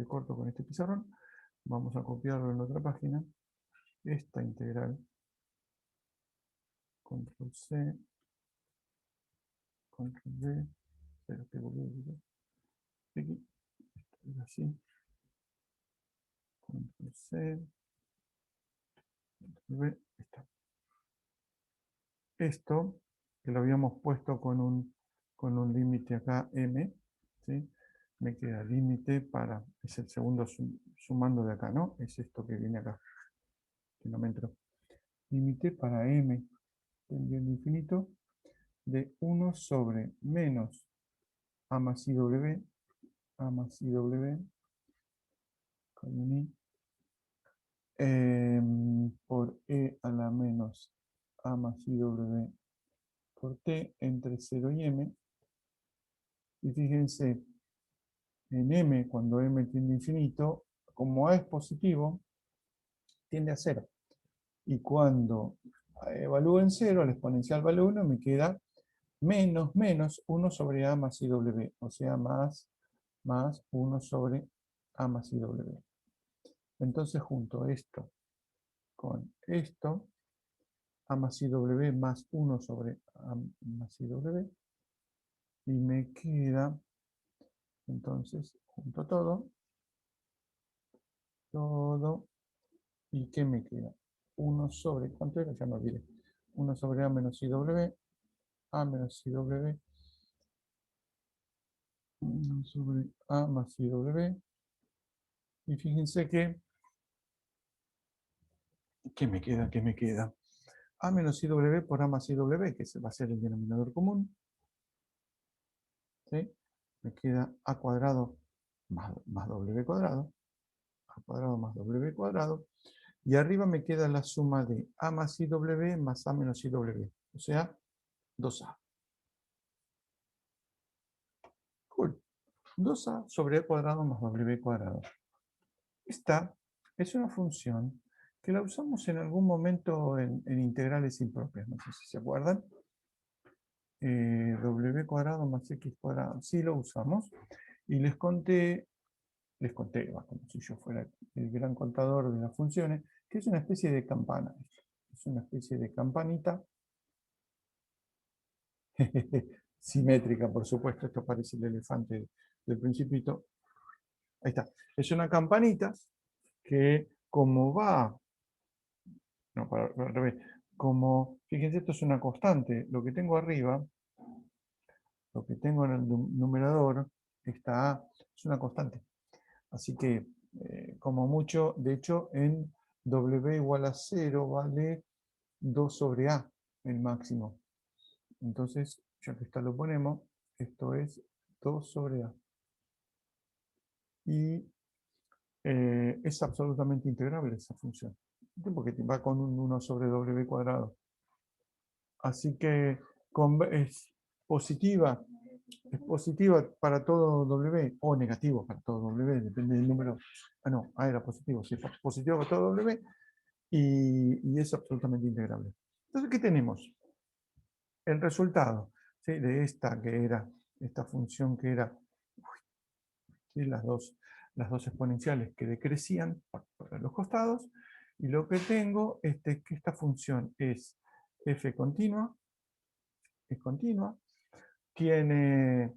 corto con este pizarrón, vamos a copiarlo en la otra página, esta integral, control C, control V, pero que volví aquí, así, control C, control V, está. Esto, que lo habíamos puesto con un límite acá, m, ¿sí? Me queda límite para, es el segundo sumando de acá, ¿no? Es esto que viene acá, que no me entró. Límite para m tendiendo a infinito de 1 sobre menos a más iw, con i, por e a la menos a más iw por t entre 0 y m. Y fíjense, en m, cuando m tiende a infinito, como a es positivo, tiende a 0. Y cuando evalúo en 0, el exponencial vale 1, me queda menos 1 sobre a más iw, o sea, más 1 sobre a más iw. Entonces junto esto con esto, a más iw más 1 sobre a más iw, y me queda, entonces, junto todo, ¿y qué me queda? 1 sobre, ¿cuánto era? Ya me olvidé. 1 sobre a menos iw, 1 sobre a más iw, y fíjense que, ¿qué me queda? A menos IW por A más IW, que va a ser el denominador común. ¿Sí? Me queda A cuadrado más W cuadrado. A cuadrado más W cuadrado. Y arriba me queda la suma de A más IW más A menos IW. O sea, 2A. Cool. 2A sobre A cuadrado más W cuadrado. Esta es una función que la usamos en algún momento en integrales impropias. No sé si se acuerdan. W cuadrado más X cuadrado. Sí lo usamos. Y les conté, como si yo fuera el gran contador de las funciones, que es una especie de campana. Es una especie de campanita simétrica, por supuesto. Esto parece el elefante del Principito. Ahí está. Es una campanita que, como va, no, al revés, como, fíjense, esto es una constante. Lo que tengo arriba, lo que tengo en el numerador, esta A, es una constante. Así que, como mucho, de hecho, en W igual a 0 vale 2 sobre A, el máximo. Entonces, ya que está lo ponemos, esto es 2 sobre A. Y es absolutamente integrable esa función, porque va con un 1 sobre W cuadrado. Así que es positiva para todo W, o negativo para todo W, depende del número. Ah, no, era positivo, sí, positivo para todo W, y es absolutamente integrable. Entonces, ¿qué tenemos? El resultado, ¿sí?, de esta función que era, ¿sí?, las dos exponenciales que decrecían para los costados, y lo que tengo es que esta función es f continua, tiene,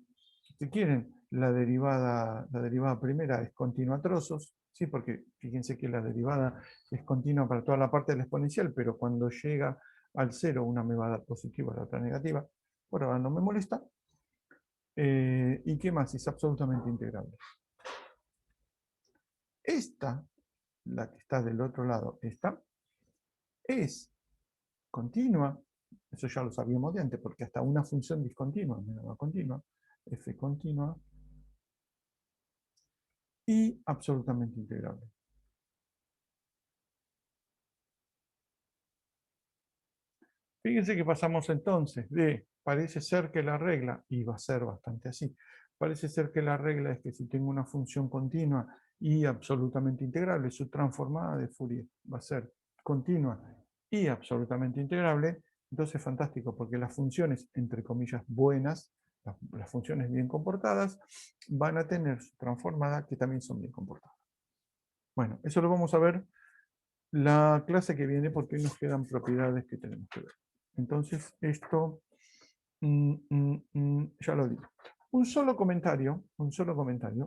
si quieren, la derivada primera es continua a trozos, ¿sí? Porque fíjense que la derivada es continua para toda la parte de la exponencial, pero cuando llega al cero, una me va a dar positiva, la otra negativa. Por ahora no me molesta. ¿Y qué más? Es absolutamente integrable. Esta, la que está del otro lado, esta, es continua. Eso ya lo sabíamos de antes, porque hasta una función discontinua me daba continua. F continua. Y absolutamente integrable. Fíjense que pasamos entonces de, parece ser que la regla, y va a ser bastante así, parece ser que la regla es que si tengo una función continua y absolutamente integrable, su transformada de Fourier va a ser continua y absolutamente integrable. Entonces, fantástico, porque las funciones, entre comillas, buenas, las funciones bien comportadas, van a tener su transformada que también son bien comportadas. Bueno, eso lo vamos a ver la clase que viene, porque hoy nos quedan propiedades que tenemos que ver. Entonces, esto ya lo digo. Un solo comentario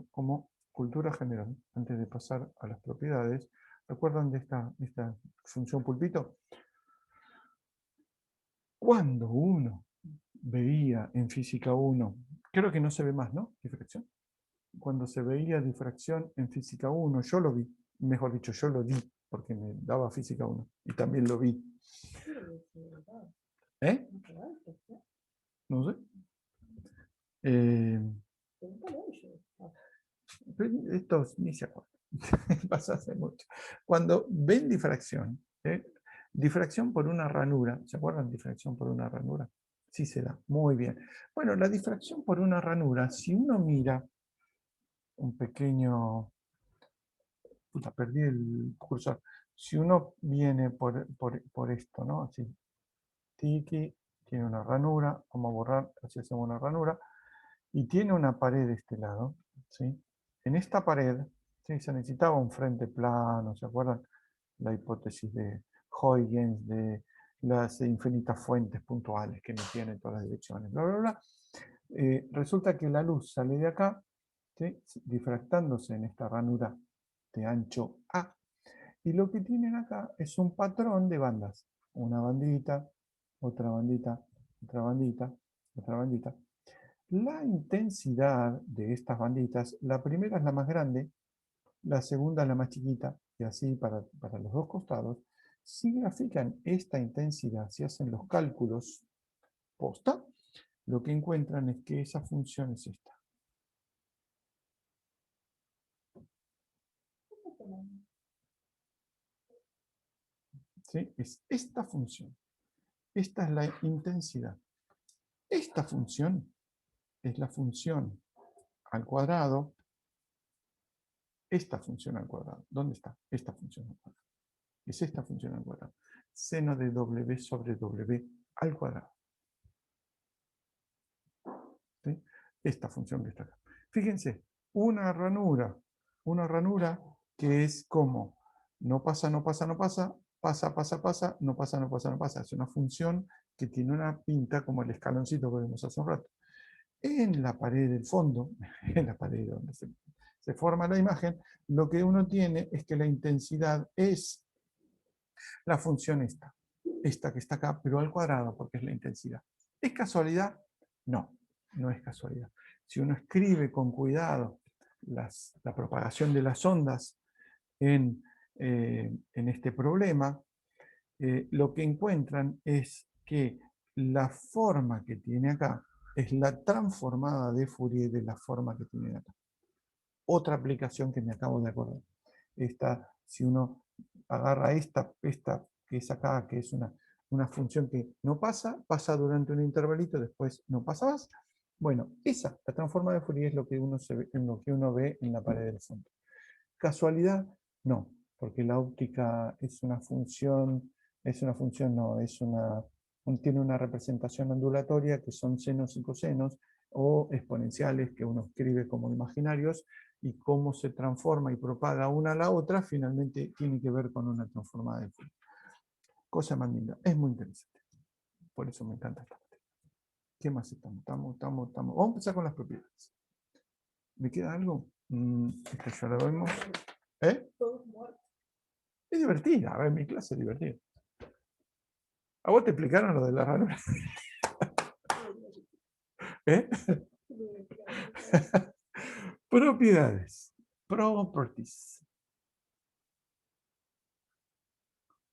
como cultura general, antes de pasar a las propiedades. ¿Recuerdan de esta función pulpito? Cuando uno veía en física 1, creo que no se ve más, ¿no? Difracción. Cuando se veía difracción en física 1, yo lo vi, mejor dicho, yo lo di, porque me daba física 1, y también lo vi. ¿Eh? No sé. Esto ni se acuerda. Pasa hace mucho. Cuando ven difracción, difracción por una ranura, ¿se acuerdan de difracción por una ranura? Sí se da, muy bien. Bueno, la difracción por una ranura, si uno mira un pequeño... Puta, perdí el cursor. Si uno viene por esto, ¿no? Así, tiki, tiene una ranura, vamos a borrar, así hacemos una ranura, y tiene una pared de este lado, ¿sí? En esta pared, ¿sí?, se necesitaba un frente plano, ¿se acuerdan? La hipótesis de Huygens, de las infinitas fuentes puntuales que metían en todas las direcciones, bla, bla, bla. Resulta que la luz sale de acá, ¿sí?, difractándose en esta ranura de ancho A, y lo que tienen acá es un patrón de bandas. Una bandita, otra bandita, otra bandita, otra bandita. La intensidad de estas banditas, la primera es la más grande, la segunda es la más chiquita, y así para los dos costados, Si grafican esta intensidad, si hacen los cálculos posta, lo que encuentran es que esa función es esta. ¿Sí? Es esta función. Esta es la intensidad. Esta función es la función al cuadrado. Esta función al cuadrado. ¿Dónde está? Esta función al cuadrado. Es esta función al cuadrado. Seno de W sobre W al cuadrado. ¿Sí? Esta función que está acá. Fíjense, una ranura que es como no pasa, no pasa, no pasa, pasa, pasa, pasa, no pasa, no pasa, no pasa. Es una función que tiene una pinta como el escaloncito que vimos hace un rato. En la pared del fondo, en la pared donde se forma la imagen, lo que uno tiene es que la intensidad es la función esta que está acá, pero al cuadrado, porque es la intensidad. ¿Es casualidad? No, no es casualidad. Si uno escribe con cuidado la propagación de las ondas en este problema, lo que encuentran es que la forma que tiene acá es la transformada de Fourier de la forma que tiene acá. Otra aplicación que me acabo de acordar. Si uno agarra esta que es acá, que es una función que no pasa, pasa durante un intervalito, después no pasa más. Bueno, la transformada de Fourier es lo que uno ve en la pared del fondo. ¿Casualidad? No, porque la óptica es una función no, tiene una representación ondulatoria que son senos y cosenos o exponenciales que uno escribe como imaginarios, y cómo se transforma y propaga una a la otra finalmente tiene que ver con una transformada de Fourier. Cosa más linda, es muy interesante. Por eso me encanta esta materia. ¿Qué más estamos? Vamos a empezar con las propiedades. ¿Me queda algo? Esta ya la vemos. ¿Eh? Es divertida, a ver, mi clase es divertida. ¿A vos te explicaron lo de la ranura? ¿Eh? Propiedades. Properties.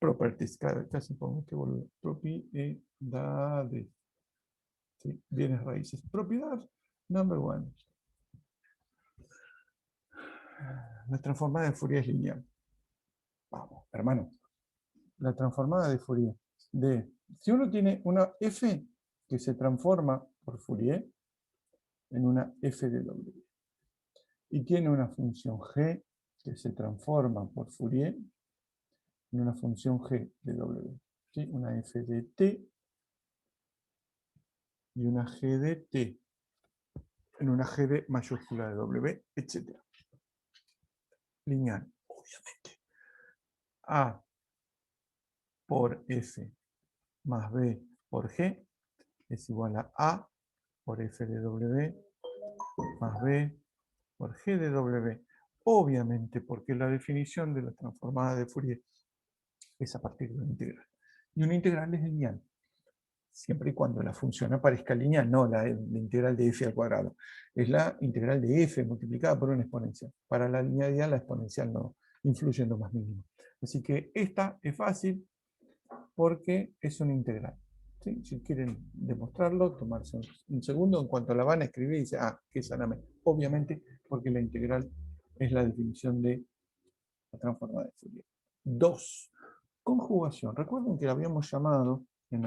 Properties, casi pongo que volver. Propiedades. ¿Sí? Bienes raíces. Propiedad number one. La transformada de Fourier es lineal. Vamos, hermano. La transformada de Fourier. Si uno tiene una f que se transforma por Fourier en una f de W, y tiene una función g que se transforma por Fourier en una función g de W. ¿Sí? Una f de t y una g de t en una g de mayúscula de W, etc. Lineal, obviamente. A por f más b por g es igual a A por f de W más b por g de W. Obviamente, porque la definición de la transformada de Fourier es a partir de una integral. Y una integral es lineal, siempre y cuando la función aparezca lineal, no la integral de f al cuadrado. Es la integral de f multiplicada por una exponencial. Para la linealidad, la exponencial no influye en lo más mínimo. Así que esta es fácil porque es una integral. ¿Sí? Si quieren demostrarlo, tomarse un segundo. En cuanto la van a escribir, dice, ¿qué es Aname? Obviamente, porque la integral es la definición de la transformada de Fourier. 2. Conjugación. Recuerden que la habíamos llamado en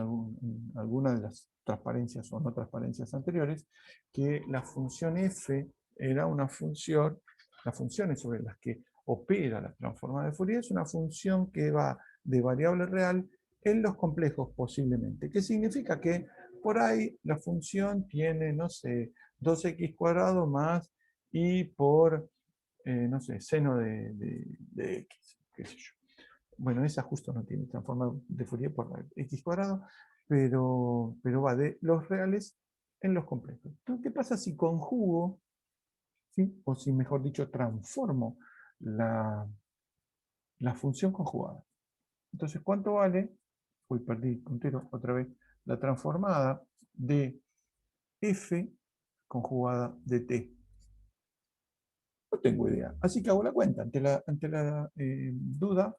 alguna de las transparencias o no transparencias anteriores, que la función f era una función, las funciones sobre las que opera la transformada de Fourier es una función que va de variable real en los complejos posiblemente. ¿Qué significa? Que por ahí la función tiene, no sé, 2x cuadrado más y por, no sé, seno de x, qué sé yo. Bueno, esa justo no tiene transformada de Fourier por x cuadrado, pero va de los reales en los complejos. Entonces, ¿qué pasa si conjugo, ¿sí? O si mejor dicho, transformo la función conjugada? Entonces, ¿cuánto vale? Uy, perdí el puntero otra vez. La transformada de f conjugada de t. No tengo idea. Así que hago la cuenta. Ante la duda,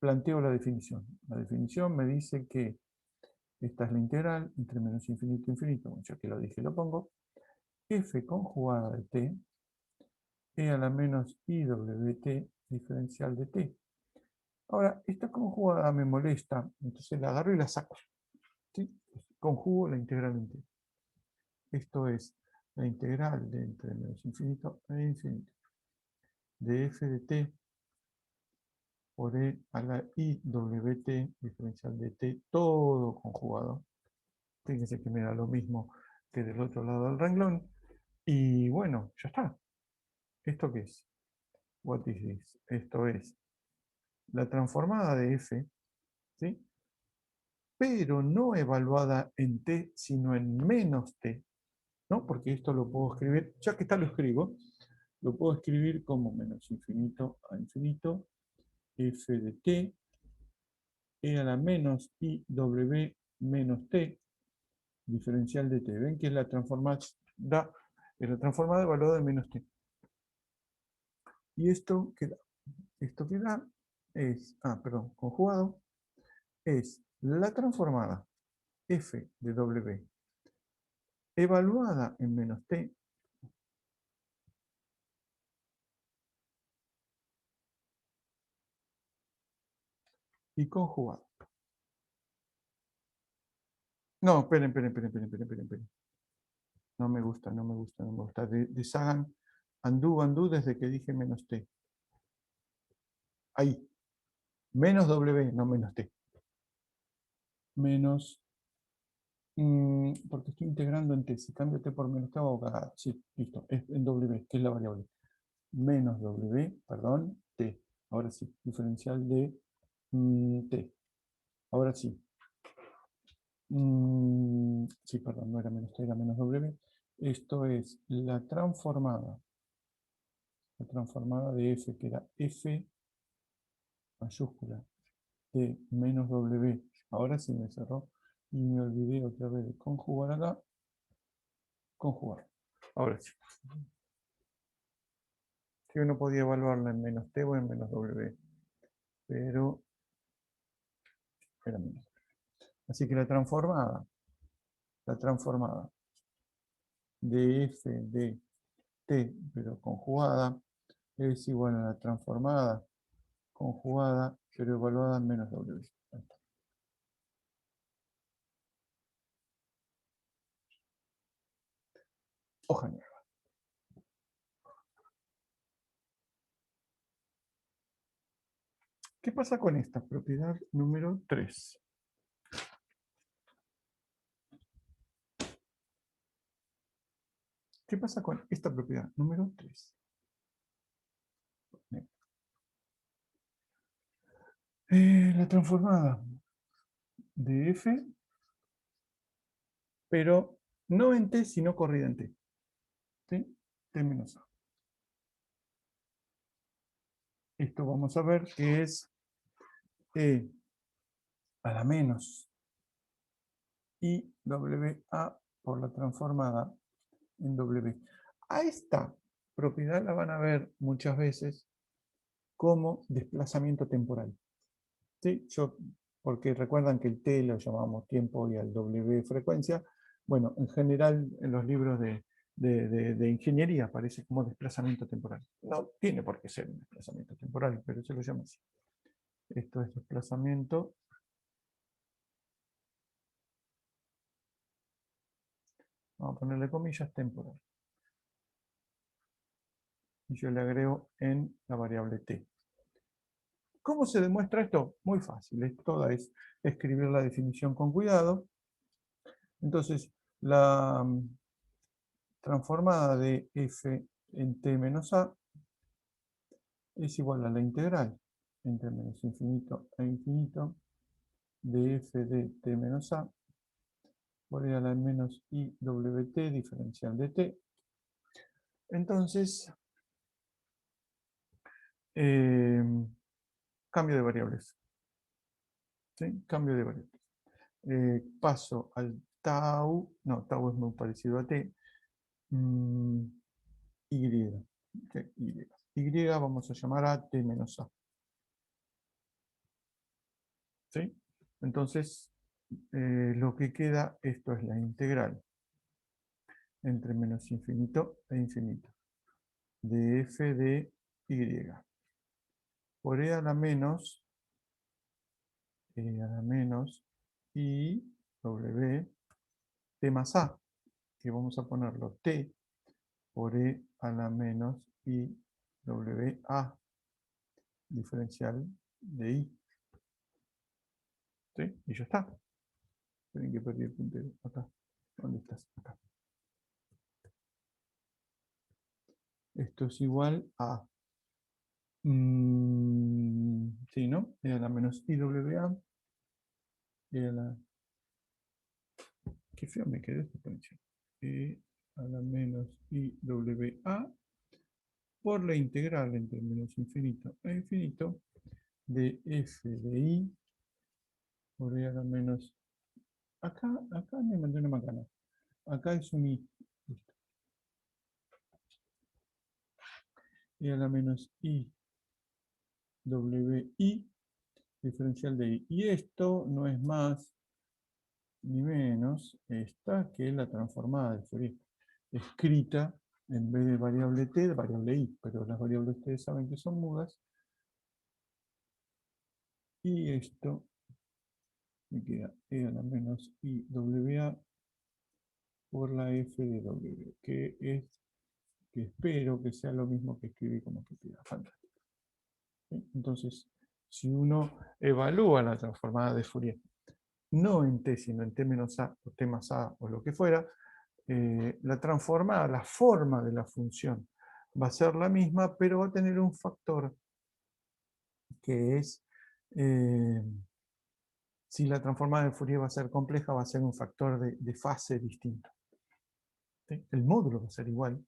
planteo la definición. La definición me dice que esta es la integral entre menos infinito e infinito. Bueno, ya que lo dije, lo pongo. F conjugada de t e a la menos iwt diferencial de t. Ahora, esta conjugada me molesta, entonces la agarro y la saco. ¿Sí? Conjugo la integral en t. Esto es la integral de entre menos infinito e infinito de f de t por e a la iwt diferencial de t, todo conjugado. Fíjense que me da lo mismo que del otro lado del renglón. Y bueno, ya está. ¿Esto qué es? What is this? Esto es la transformada de f, ¿sí? Pero no evaluada en t, sino en menos t, ¿no? Porque esto lo puedo escribir, ya que está lo escribo, lo puedo escribir como menos infinito a infinito, f de t, e a la menos iw menos t, diferencial de t. Ven que es la transformada evaluada en menos t. Y esto que da es, perdón, conjugado, es la transformada f de w evaluada en menos t y conjugada. No, esperen. No me gusta. Deshagan undo desde que dije menos t. Ahí. Menos w, no menos t. Menos, porque estoy integrando en t. Si cambio t por menos t, hago cagada. Sí, listo. Es en w, que es la variable. Menos w, perdón, t. Ahora sí, diferencial de t. Ahora sí. Sí, perdón, no era menos t, era menos w. Esto es la transformada de f, que era f mayúscula de menos w. Ahora sí me cerró y me olvidé otra vez de conjugar acá. Conjugar. Ahora sí. Si uno podía evaluarla en menos t o en menos w, pero era menos. Así que la transformada de f de t, pero conjugada, es igual a la transformada conjugada, pero evaluada en menos w. Ahí está. Hoja nueva. ¿Qué pasa con esta propiedad número 3? ¿Qué pasa con esta propiedad número 3? La transformada de f, pero no en t, sino corrida en t. ¿Sí? T menos a. Esto vamos a ver que es e a la menos iwa por la transformada en w. A esta propiedad la van a ver muchas veces como desplazamiento temporal. ¿Sí? Porque recuerdan que el t lo llamamos tiempo y al w frecuencia. Bueno, en general en los libros de ingeniería aparece como desplazamiento temporal. No tiene por qué ser un desplazamiento temporal, pero se lo llama así. Esto es desplazamiento vamos a ponerle comillas, temporal. Y yo le agrego en la variable t. ¿Cómo se demuestra esto? Muy fácil. Toda es escribir la definición con cuidado. Entonces, la transformada de f en t menos a es igual a la integral entre menos infinito e infinito de f de t menos a por e a la menos iwt diferencial de t. Entonces, cambio de variables. ¿Sí? Cambio de variables. Paso al tau, no, tau es muy parecido a t, y. Y vamos a llamar a t menos a. ¿sí? Entonces, lo que queda, esto es la integral entre menos infinito e infinito de f de y por e a la menos i w t más a, que vamos a ponerlo t por e a la menos i w a diferencial de i. ¿Sí? Y ya está. Tienen que perder el puntero. Acá. ¿Dónde estás? Acá. Esto es igual a... sí, ¿no? E a la menos IWA. E a la... Qué feo me quedó esta exponencial. E a la menos IWA por la integral entre menos infinito e infinito de f de i por e a la menos... Acá me mandé una macana. Acá es un i. Listo. E a la menos i wi diferencial de i. Y esto no es más ni menos esta que la transformada de Fourier, escrita en vez de variable t, de variable i, pero las variables ustedes saben que son mudas. Y esto me queda e a la menos i wa por la f de w, que espero que sea lo mismo que escribí como que queda. Fantástico. ¿Sí? Entonces, si uno evalúa la transformada de Fourier, no en t, sino en t menos a, o t más a, o lo que fuera, la transformada, la forma de la función va a ser la misma, pero va a tener un factor que es, si la transformada de Fourier va a ser compleja, va a ser un factor de fase distinto. ¿Sí? El módulo va a ser igual.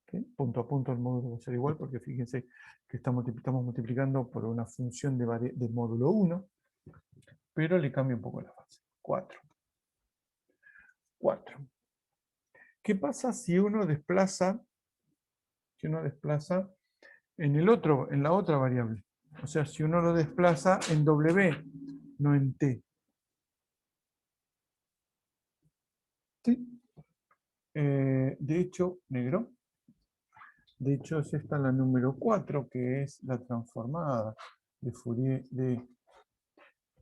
¿Sí? Punto a punto el módulo va a ser igual, porque fíjense que estamos multiplicando por una función de módulo 1, pero le cambia un poco la fase. 4. ¿Qué pasa si uno desplaza en la otra variable? O sea, si uno lo desplaza en W, no en T. ¿Sí? De hecho, negro. De hecho, es esta la número 4, que es la transformada de Fourier de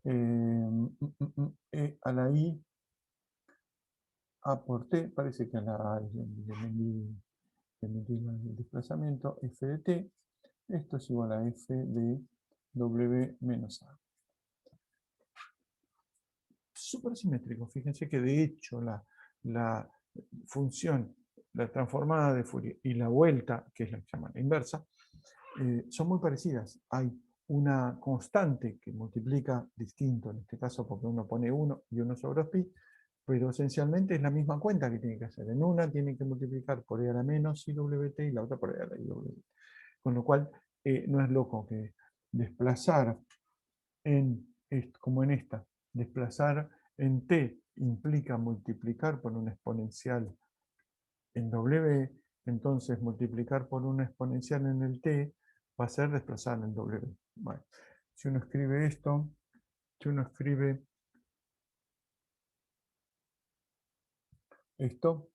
e a la i a por t. Parece que a la a le metí el desplazamiento f de t. Esto es igual a f de w menos a. Súper simétrico. Fíjense que de hecho la función, la transformada de Fourier y la vuelta, que es la que se llama la inversa, son muy parecidas. Hay una constante que multiplica distinto, en este caso porque uno pone 1 y 1 sobre pi, pero esencialmente es la misma cuenta que tiene que hacer. En una tiene que multiplicar por e a la menos iwt y la otra por e a la iwt. Con lo cual, no es loco que desplazar como en esta, desplazar en t implica multiplicar por una exponencial en w, entonces multiplicar por una exponencial en el t va a ser desplazar en w. Bueno, si uno escribe esto, si uno escribe esto,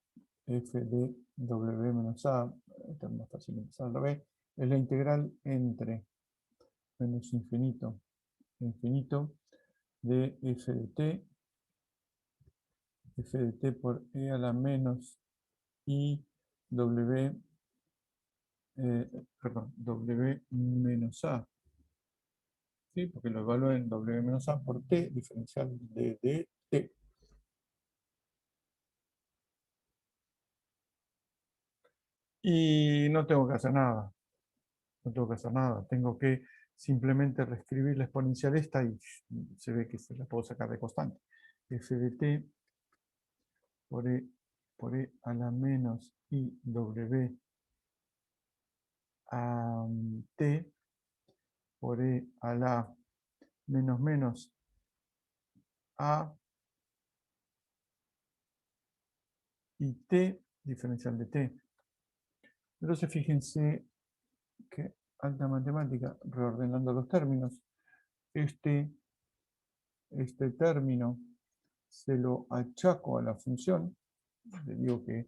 f de w menos a, esto es más fácil empezar al revés, es la integral entre menos infinito e infinito de f de t por e a la menos i w, w menos a, ¿sí? Porque lo evalúo en w menos a por t, diferencial de t. Y no tengo que hacer nada, tengo que simplemente reescribir la exponencial esta y se ve que se la puedo sacar de constante. F de t por e a la menos i w a t por e a la menos menos a y t diferencial de t. Entonces fíjense que alta matemática, reordenando los términos, este este término se lo achaco a la función, le digo que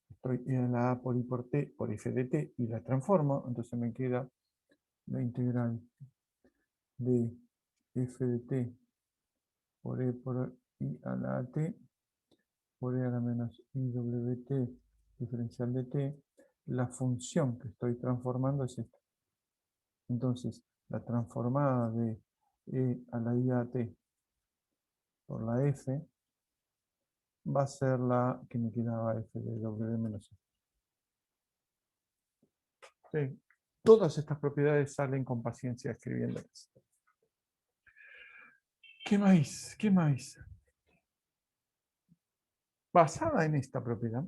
estoy en la A por I por T por F de T y la transformo, entonces me queda la integral de F de T por E por I a la AT por E a la menos IWT diferencial de T. La función que estoy transformando es esta. Entonces, la transformada de E a la IAT por la F va a ser la que me quedaba F de W menos E. Sí. Todas estas propiedades salen con paciencia escribiéndolas. ¿Qué más? ¿Qué más? Basada en esta propiedad.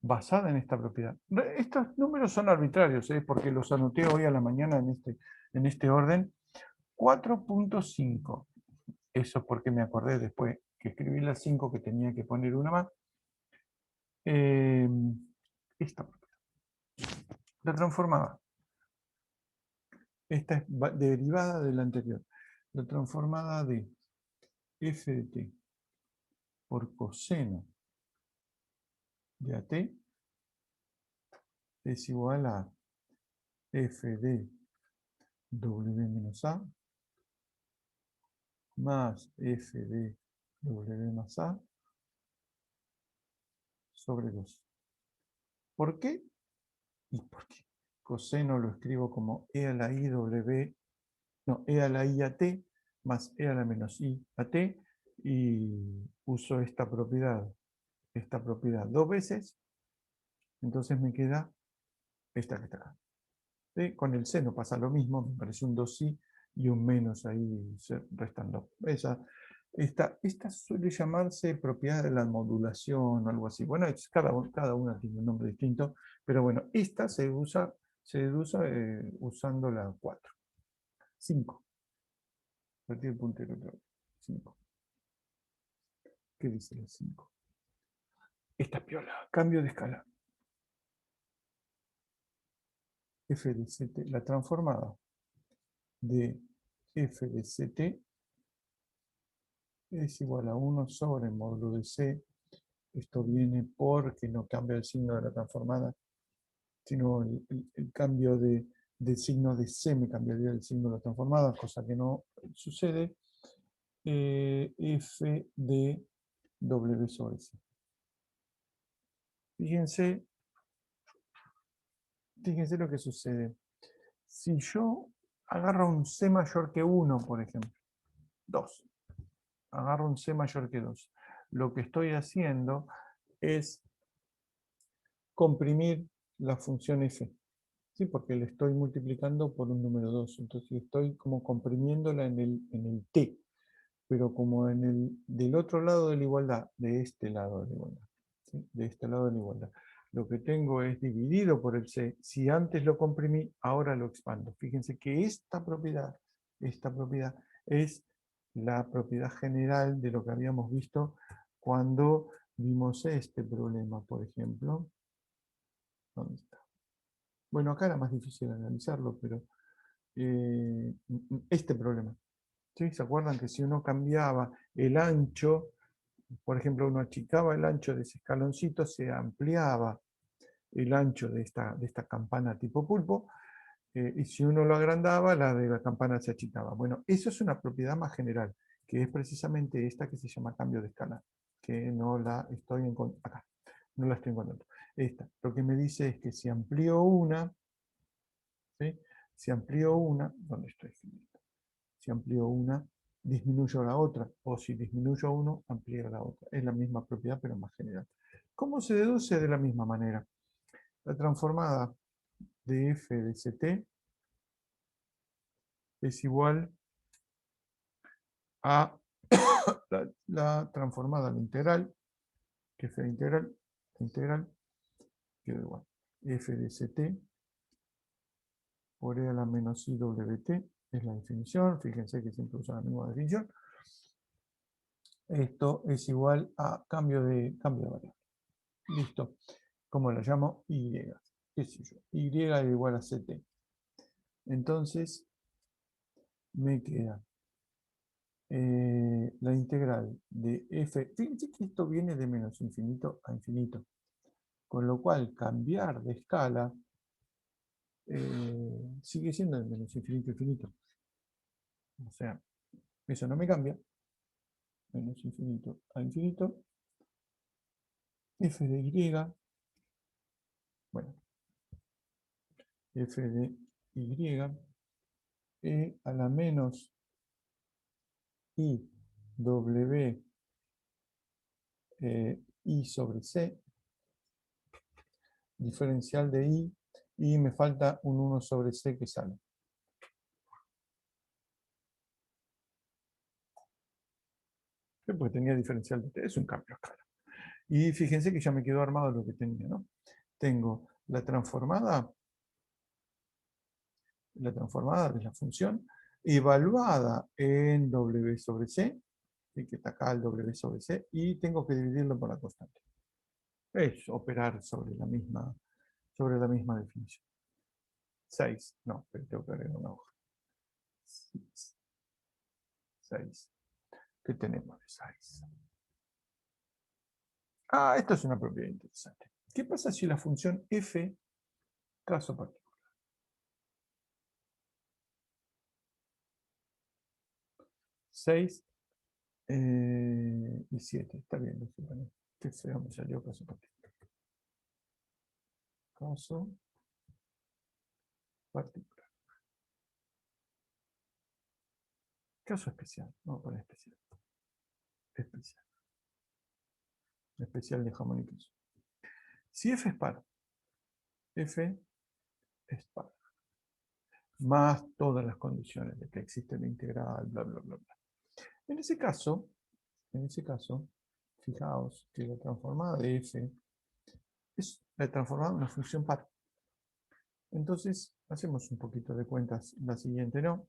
Basada en esta propiedad. Estos números son arbitrarios, porque los anoté hoy a la mañana en este orden. 4.5. Eso porque me acordé después que escribí las 5 que tenía que poner una más. Esta propiedad. La transformada. Esta es derivada de la anterior. La transformada de f de t por coseno de AT es igual a f de W menos A más f de W más A sobre 2. ¿Por qué? ¿Y por qué? Coseno lo escribo como E a la I W, no, E a la I a T más E a la menos I a T y uso esta propiedad dos veces, entonces me queda esta que está acá. ¿Sí? Con el seno pasa lo mismo, me parece un 2i y un menos ahí restando. Esta suele llamarse propiedad de la modulación o algo así. Bueno, cada una tiene un nombre distinto, pero bueno, esta se deduce usando la 4. 5. Partir el puntero. 5. ¿Qué dice la 5? Esta piola, cambio de escala. F de Ct, la transformada de F de Ct es igual a 1 sobre el módulo de C. Esto viene porque no cambia el signo de la transformada, sino el cambio de signo de C me cambiaría el signo de la transformada, cosa que no sucede. F de W sobre C. Fíjense lo que sucede. Si yo agarro un C mayor que 1, por ejemplo, 2, agarro un C mayor que 2, lo que estoy haciendo es comprimir la función f, ¿sí? Porque le estoy multiplicando por un número 2, entonces estoy como comprimiéndola en el t, pero como del otro lado de la igualdad, de este lado de la igualdad, ¿sí? De este lado de la igualdad, lo que tengo es dividido por el c. Si antes lo comprimí, ahora lo expando. Fíjense que esta propiedad es la propiedad general de lo que habíamos visto cuando vimos este problema, por ejemplo. ¿Dónde está? Bueno, acá era más difícil analizarlo, pero este problema. ¿Sí? ¿Se acuerdan que si uno cambiaba el ancho, por ejemplo, uno achicaba el ancho de ese escaloncito, se ampliaba el ancho de esta campana tipo pulpo, y si uno lo agrandaba, la de la campana se achicaba. Bueno, eso es una propiedad más general, que es precisamente esta que se llama cambio de escala, que no la estoy encontrando acá. No la estoy encontrando. Esta, lo que me dice es que si amplío una, ¿sí? Si amplío una, ¿dónde estoy escribiendo? Si amplío una, disminuyo la otra, o si disminuyo uno, amplío la otra. Es la misma propiedad, pero más general. ¿Cómo se deduce? De la misma manera. La transformada de f de ct es igual a la transformada, la integral, que f de integral queda igual. F de ct por e a la menos iwt es la definición. Fíjense que siempre usan la misma definición. Esto es igual a cambio de variable. Listo. ¿Cómo lo llamo? Y. ¿Qué sé yo? Y igual a ct. Entonces, me queda la integral de f, fíjense que esto viene de menos infinito a infinito, con lo cual cambiar de escala sigue siendo de menos infinito a infinito. O sea, eso no me cambia. Menos infinito a infinito. F de y, bueno, f de y, e a la menos i w i sobre c, diferencial de i, y me falta un 1 sobre c que sale. Porque tenía diferencial de t, es un cambio a escala. Y fíjense que ya me quedó armado lo que tenía, ¿no? Tengo la transformada de la función evaluada en w sobre c, que está acá el w sobre c, y tengo que dividirlo por la constante. Es operar sobre la misma definición. 6, no, pero tengo que agregar una hoja. 6. ¿Qué tenemos de 6? Ah, esto es una propiedad interesante. ¿Qué pasa si la función f, caso particular? 6 y 7, está bien, lo supongo. Qué feo me salió caso particular. Caso particular. Caso especial, vamos a poner especial. Especial. Especial de jamón y queso. Si f es par, f es par, más todas las condiciones de que existe la integral, bla, bla, bla, bla. En ese caso, fijaos que la transformada de f es la transformada de una función par. Entonces, hacemos un poquito de cuentas. La siguiente no.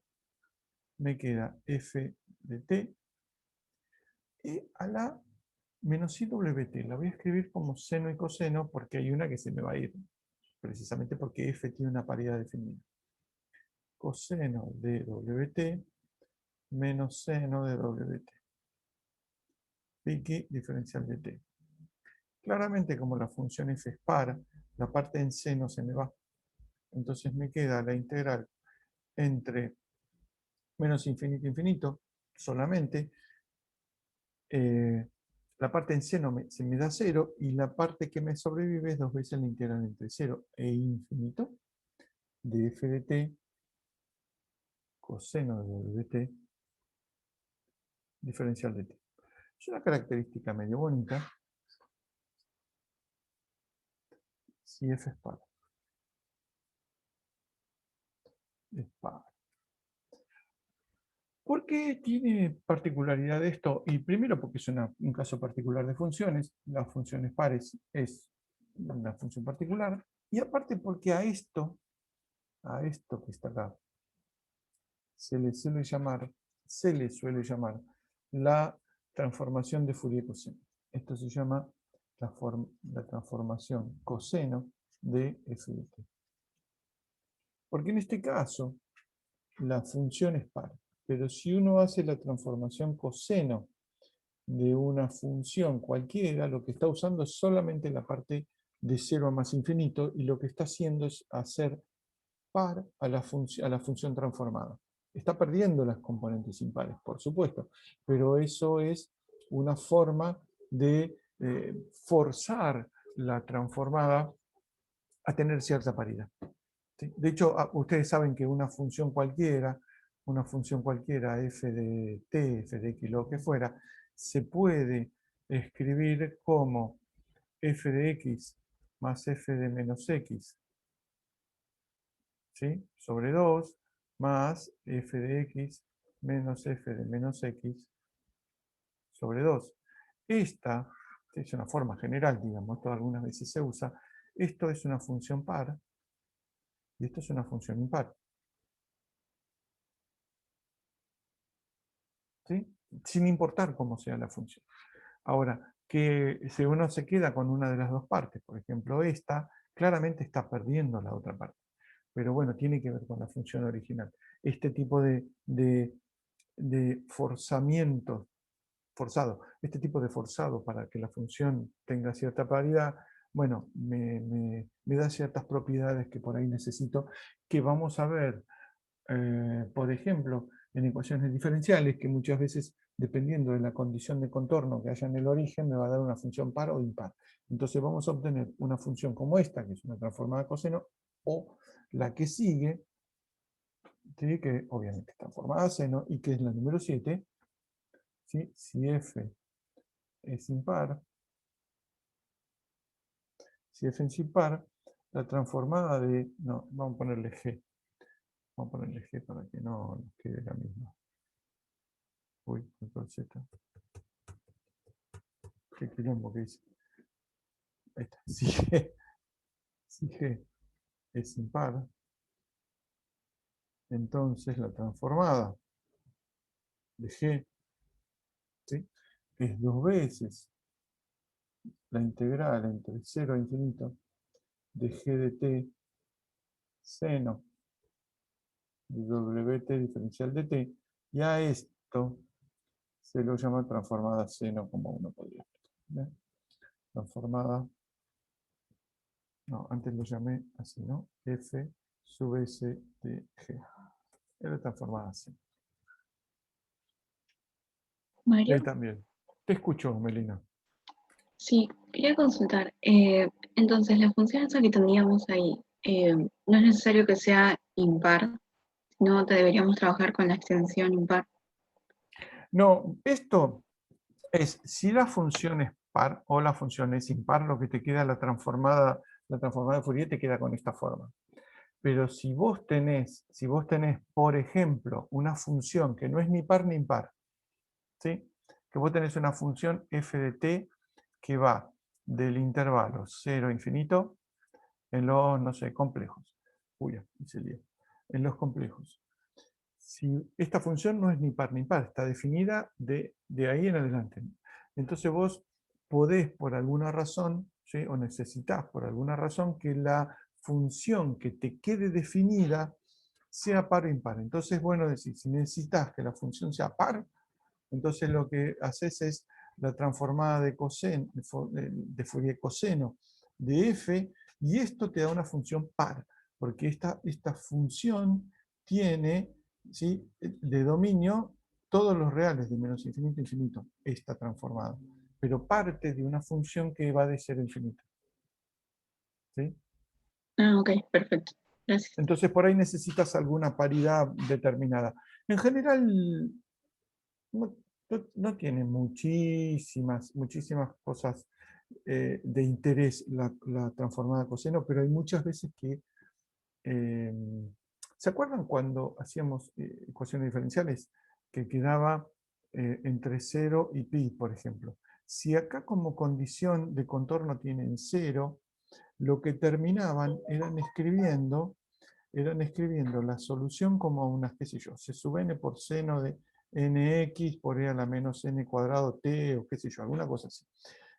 Me queda f de t y a la menos iwt. La voy a escribir como seno y coseno porque hay una que se me va a ir. Precisamente porque f tiene una paridad definida. Coseno de wt menos seno de wt. Piqui diferencial de t. Claramente, como la función f es par, la parte en seno se me va. Entonces me queda la integral entre menos infinito a infinito, solamente. La parte en seno se me da 0 y la parte que me sobrevive es 2 veces la integral entre 0 e infinito de f de t coseno de wt diferencial de t. Es una característica medio bonita. Si f es par. Es par. ¿Por qué tiene particularidad esto? Y primero porque es un caso particular de funciones. Las funciones pares es una función particular. Y aparte porque a esto que está acá, se le suele llamar la transformación de Fourier-Coseno. Esto se llama la transformación coseno de f de t. Porque en este caso, la función es par. Pero si uno hace la transformación coseno de una función cualquiera, lo que está usando es solamente la parte de 0 a más infinito, y lo que está haciendo es hacer par a la función transformada. Está perdiendo las componentes impares, por supuesto, pero eso es una forma de forzar la transformada a tener cierta paridad. ¿Sí? De hecho, ustedes saben que una función cualquiera, f de t, f de x, lo que fuera, se puede escribir como f de x más f de menos x, ¿sí? Sobre 2 más f de x menos f de menos x sobre 2. Esta es una forma general, digamos, esto algunas veces se usa. Esto es una función par y esto es una función impar. ¿Sí? Sin importar cómo sea la función. Ahora, que si uno se queda con una de las dos partes, por ejemplo esta, claramente está perdiendo la otra parte. Pero bueno, tiene que ver con la función original. Este tipo de de forzamiento, forzado, este tipo de forzado para que la función tenga cierta paridad, bueno, me da ciertas propiedades que por ahí necesito, que vamos a ver, por ejemplo, en ecuaciones diferenciales, que muchas veces, dependiendo de la condición de contorno que haya en el origen, me va a dar una función par o impar. Entonces vamos a obtener una función como esta, que es una transformada coseno, o la que sigue, ¿sí? Que obviamente está transformada a seno, y que es la número 7, ¿sí? Si f es impar, si f es impar, la transformada de, no, vamos a ponerle g, vamos a ponerle g para que no nos quede la misma. Uy, control Z. Qué quilombo que hice. Ahí está. Si G es impar, entonces la transformada de G, ¿sí?, es 2 veces la integral entre 0 e infinito de G de t seno de Wt diferencial de t, y a esto se lo llama transformada seno, como uno podría explicar. Transformada, no, antes lo llamé así, ¿no? F sub S de G. Era transformada seno. Y ahí Mario, también. Te escucho, Melina. sí, quería consultar. Entonces, la función esa que tendríamos ahí, no es necesario que sea impar, no deberíamos trabajar con la extensión impar. No, esto es, si la función es par o la función es impar, lo que te queda la transformada de Fourier te queda con esta forma. Pero si vos tenés, por ejemplo, una función que no es ni par ni impar, ¿sí?, que vos tenés una función f de t que va del intervalo 0 a infinito en los, no sé, complejos. Uy, ya, hice el lío. En los complejos. Si esta función no es ni par ni impar, está definida de ahí en adelante. Entonces vos podés por alguna razón, ¿sí?, o necesitas por alguna razón que la función que te quede definida sea par o impar. Entonces, bueno, decir, si necesitas que la función sea par, entonces lo que haces es la transformada de coseno, de Fourier coseno de f, y esto te da una función par, porque esta función tiene, ¿sí?, de dominio todos los reales de menos infinito a infinito, esta transformada, pero parte de una función que va de 0 a infinito. ¿Sí? Ah, ok, perfecto. Gracias. Entonces por ahí necesitas alguna paridad determinada. En general, no, no tiene muchísimas cosas de interés la transformada coseno, pero hay muchas veces que... ¿se acuerdan cuando hacíamos ecuaciones diferenciales que quedaba entre 0 y pi, por ejemplo? Si acá como condición de contorno tienen 0, lo que terminaban eran escribiendo la solución como unas, qué sé yo, se sub n por seno de nx por e a la menos n cuadrado t, o qué sé yo, alguna cosa así.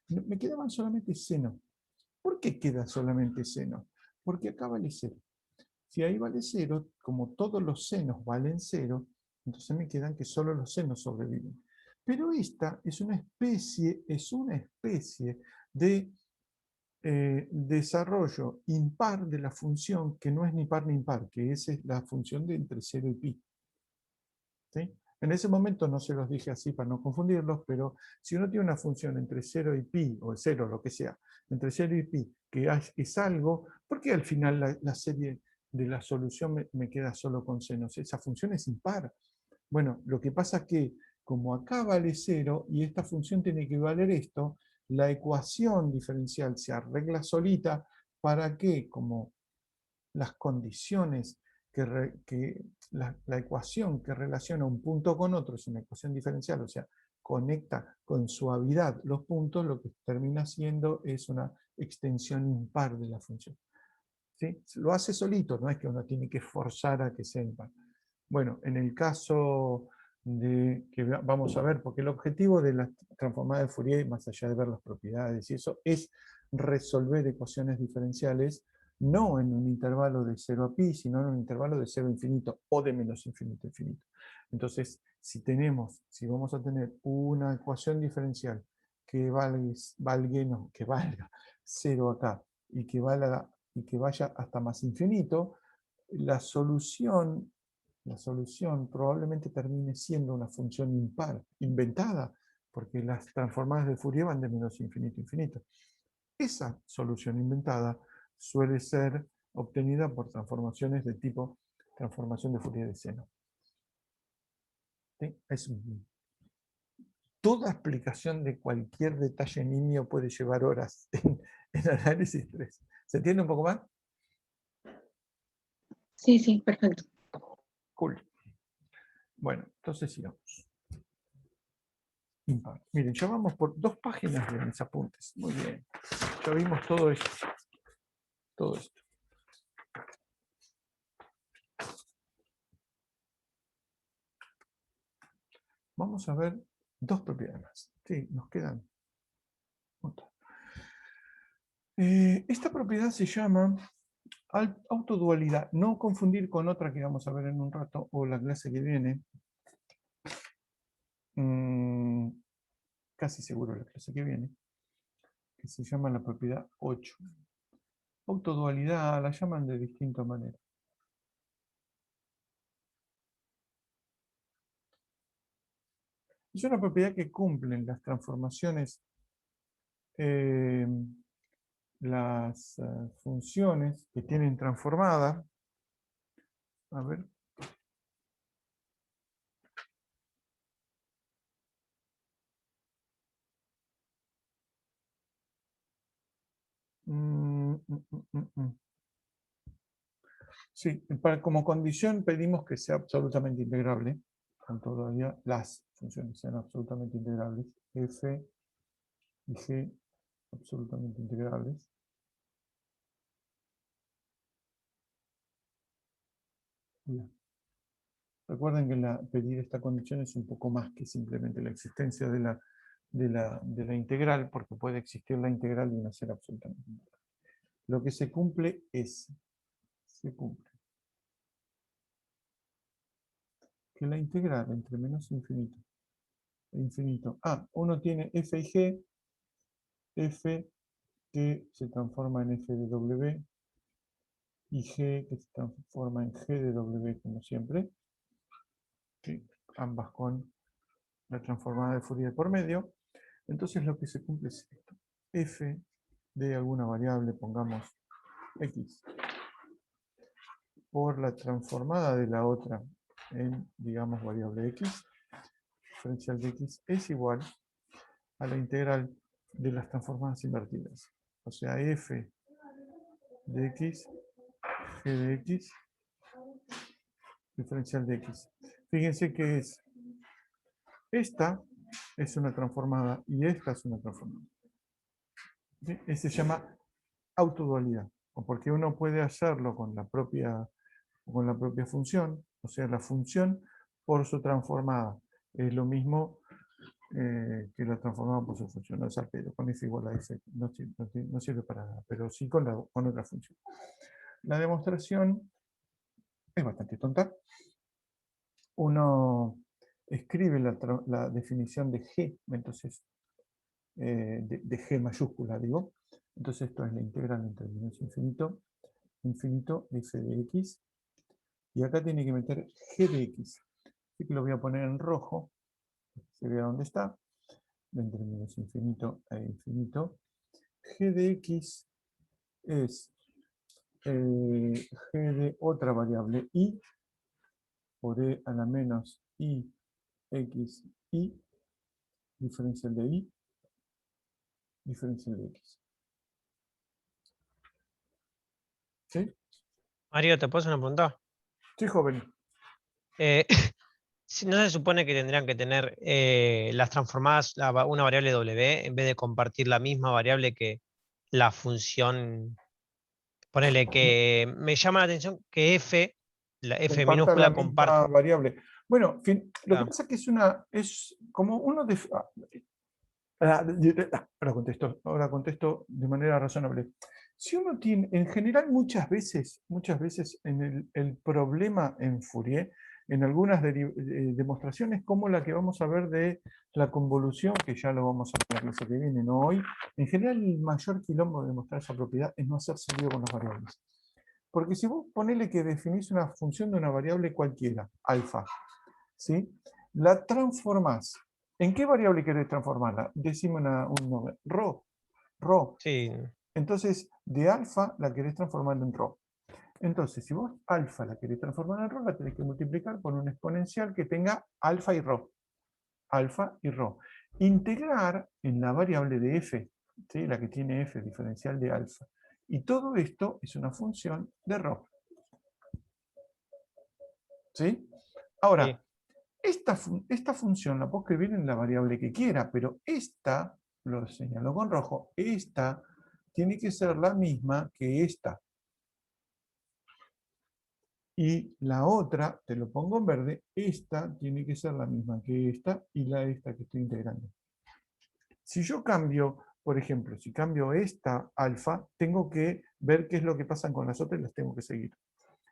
Me quedaban solamente seno. ¿Por qué queda solamente seno? Porque acá vale 0. Si ahí vale 0, como todos los senos valen 0, entonces me quedan que solo los senos sobreviven. Pero esta es una especie de desarrollo impar de la función que no es ni par ni impar, que esa es la función de entre 0 y pi. ¿Sí? En ese momento no se los dije así para no confundirlos, pero si uno tiene una función entre 0 y pi, o 0, lo que sea, entre 0 y pi, que es algo, ¿por qué al final la serie de la solución me queda solo con senos? Esa función es impar. Bueno, lo que pasa es que como acá vale 0 y esta función tiene que valer esto, la ecuación diferencial se arregla solita para que, como las condiciones la ecuación que relaciona un punto con otro es una ecuación diferencial, o sea, conecta con suavidad los puntos, lo que termina siendo es una extensión impar de la función. ¿Sí? Lo hace solito, no es que uno tiene que forzar a que sea impar. Bueno, en el caso de que vamos a ver, porque el objetivo de la transformada de Fourier, más allá de ver las propiedades y eso, es resolver ecuaciones diferenciales no en un intervalo de 0 a pi, sino en un intervalo de 0 a infinito o de menos infinito a infinito. Entonces, si vamos a tener una ecuación diferencial que valga 0 acá y que vaya hasta más infinito, la solución probablemente termine siendo una función impar, inventada, porque las transformadas de Fourier van de menos infinito a infinito. Esa solución inventada suele ser obtenida por transformaciones de tipo transformación de Fourier de seno. ¿Sí? Toda explicación de cualquier detalle nimio puede llevar horas en análisis 3. ¿Se entiende un poco más? Sí, sí, perfecto. Cool. Bueno, entonces sigamos. Impar. Miren, ya vamos por 2 páginas de mis apuntes. Muy bien. Ya vimos todo esto. Todo esto. Vamos a ver 2 propiedades más. Sí, nos quedan otras. Esta propiedad se llama autodualidad. No confundir con otra que vamos a ver en un rato o la clase que viene. Casi seguro la clase que viene. Que se llama la propiedad 8. Autodualidad la llaman de distintas maneras. Es una propiedad que cumplen las transformaciones, las funciones que tienen transformada. A ver. Sí, como condición pedimos que sea absolutamente integrable. Todavía las funciones sean absolutamente integrables. F y G absolutamente integrables. Bien. Recuerden que pedir esta condición es un poco más que simplemente la existencia de la integral, porque puede existir la integral y no ser absolutamente integral. Lo que se cumple se cumple que la integral entre menos infinito e infinito. Uno tiene f y g, f que se transforma en f de w y g que se transforma en g de w como siempre. ¿Sí? Ambas con la transformada de Fourier por medio. Entonces lo que se cumple es esto. F de alguna variable, pongamos x, por la transformada de la otra en, digamos, variable x, diferencial de x, es igual a la integral de las transformadas invertidas. O sea, f de x, g de x, diferencial de x. Fíjense que esta es una transformada y esta es una transformada. ¿Sí? Este se llama autodualidad, o porque uno puede hacerlo con la propia función, o sea, la función por su transformada. Es lo mismo que la transformada por su función. No es al pedo, con f igual a f no sirve para nada, pero sí con otra función. La demostración es bastante tonta. Uno escribe la definición de G, entonces, de G mayúscula, digo. Entonces esto es la integral entre menos infinito, f de x. Y acá tiene que meter g de x. Así que lo voy a poner en rojo. Se vea dónde está. Entre menos infinito e infinito. G de x es g de otra variable y por e a la menos i x y diferencial de i diferencial de x. ¿Sí? Mario, ¿te puedo hacer una pregunta? Sí, joven. ¿No se supone que tendrían que tener las transformadas una variable w en vez de compartir la misma variable que la función? Ponele que me llama la atención que f, la f Comparta la minúscula, misma variable. Bueno, lo que Ah, pasa es que es como uno de... Ahora contesto de manera razonable. Si uno tiene, en general muchas veces en el problema en Fourier, en algunas demostraciones como la que vamos a ver de la convolución, que ya lo vamos a ver en la clase que viene, no hoy, en general el mayor quilombo de demostrar esa propiedad es no hacerse lío con las variables. Porque si vos ponele que definís una función de una variable cualquiera, alfa, ¿sí? La transformás. ¿En qué variable querés transformarla? Decime un nombre. Rho. Sí, Entonces, de alfa la querés transformar en rho. Entonces, si vos alfa la querés transformar en rho, la tenés que multiplicar por un exponencial que tenga alfa y rho. Alfa y rho. Integrar en la variable de f, ¿sí? La que tiene f diferencial de alfa. Y todo esto es una función de rho. ¿Sí? sí. Ahora, esta función la puedo escribir en la variable que quiera, pero esta, lo señalo con rojo, esta tiene que ser la misma que esta. Y la otra, te lo pongo en verde, esta tiene que ser la misma que esta y la esta que estoy integrando. Si yo cambio, por ejemplo, si cambio esta alfa, tengo que ver qué es lo que pasa con las otras y las tengo que seguir.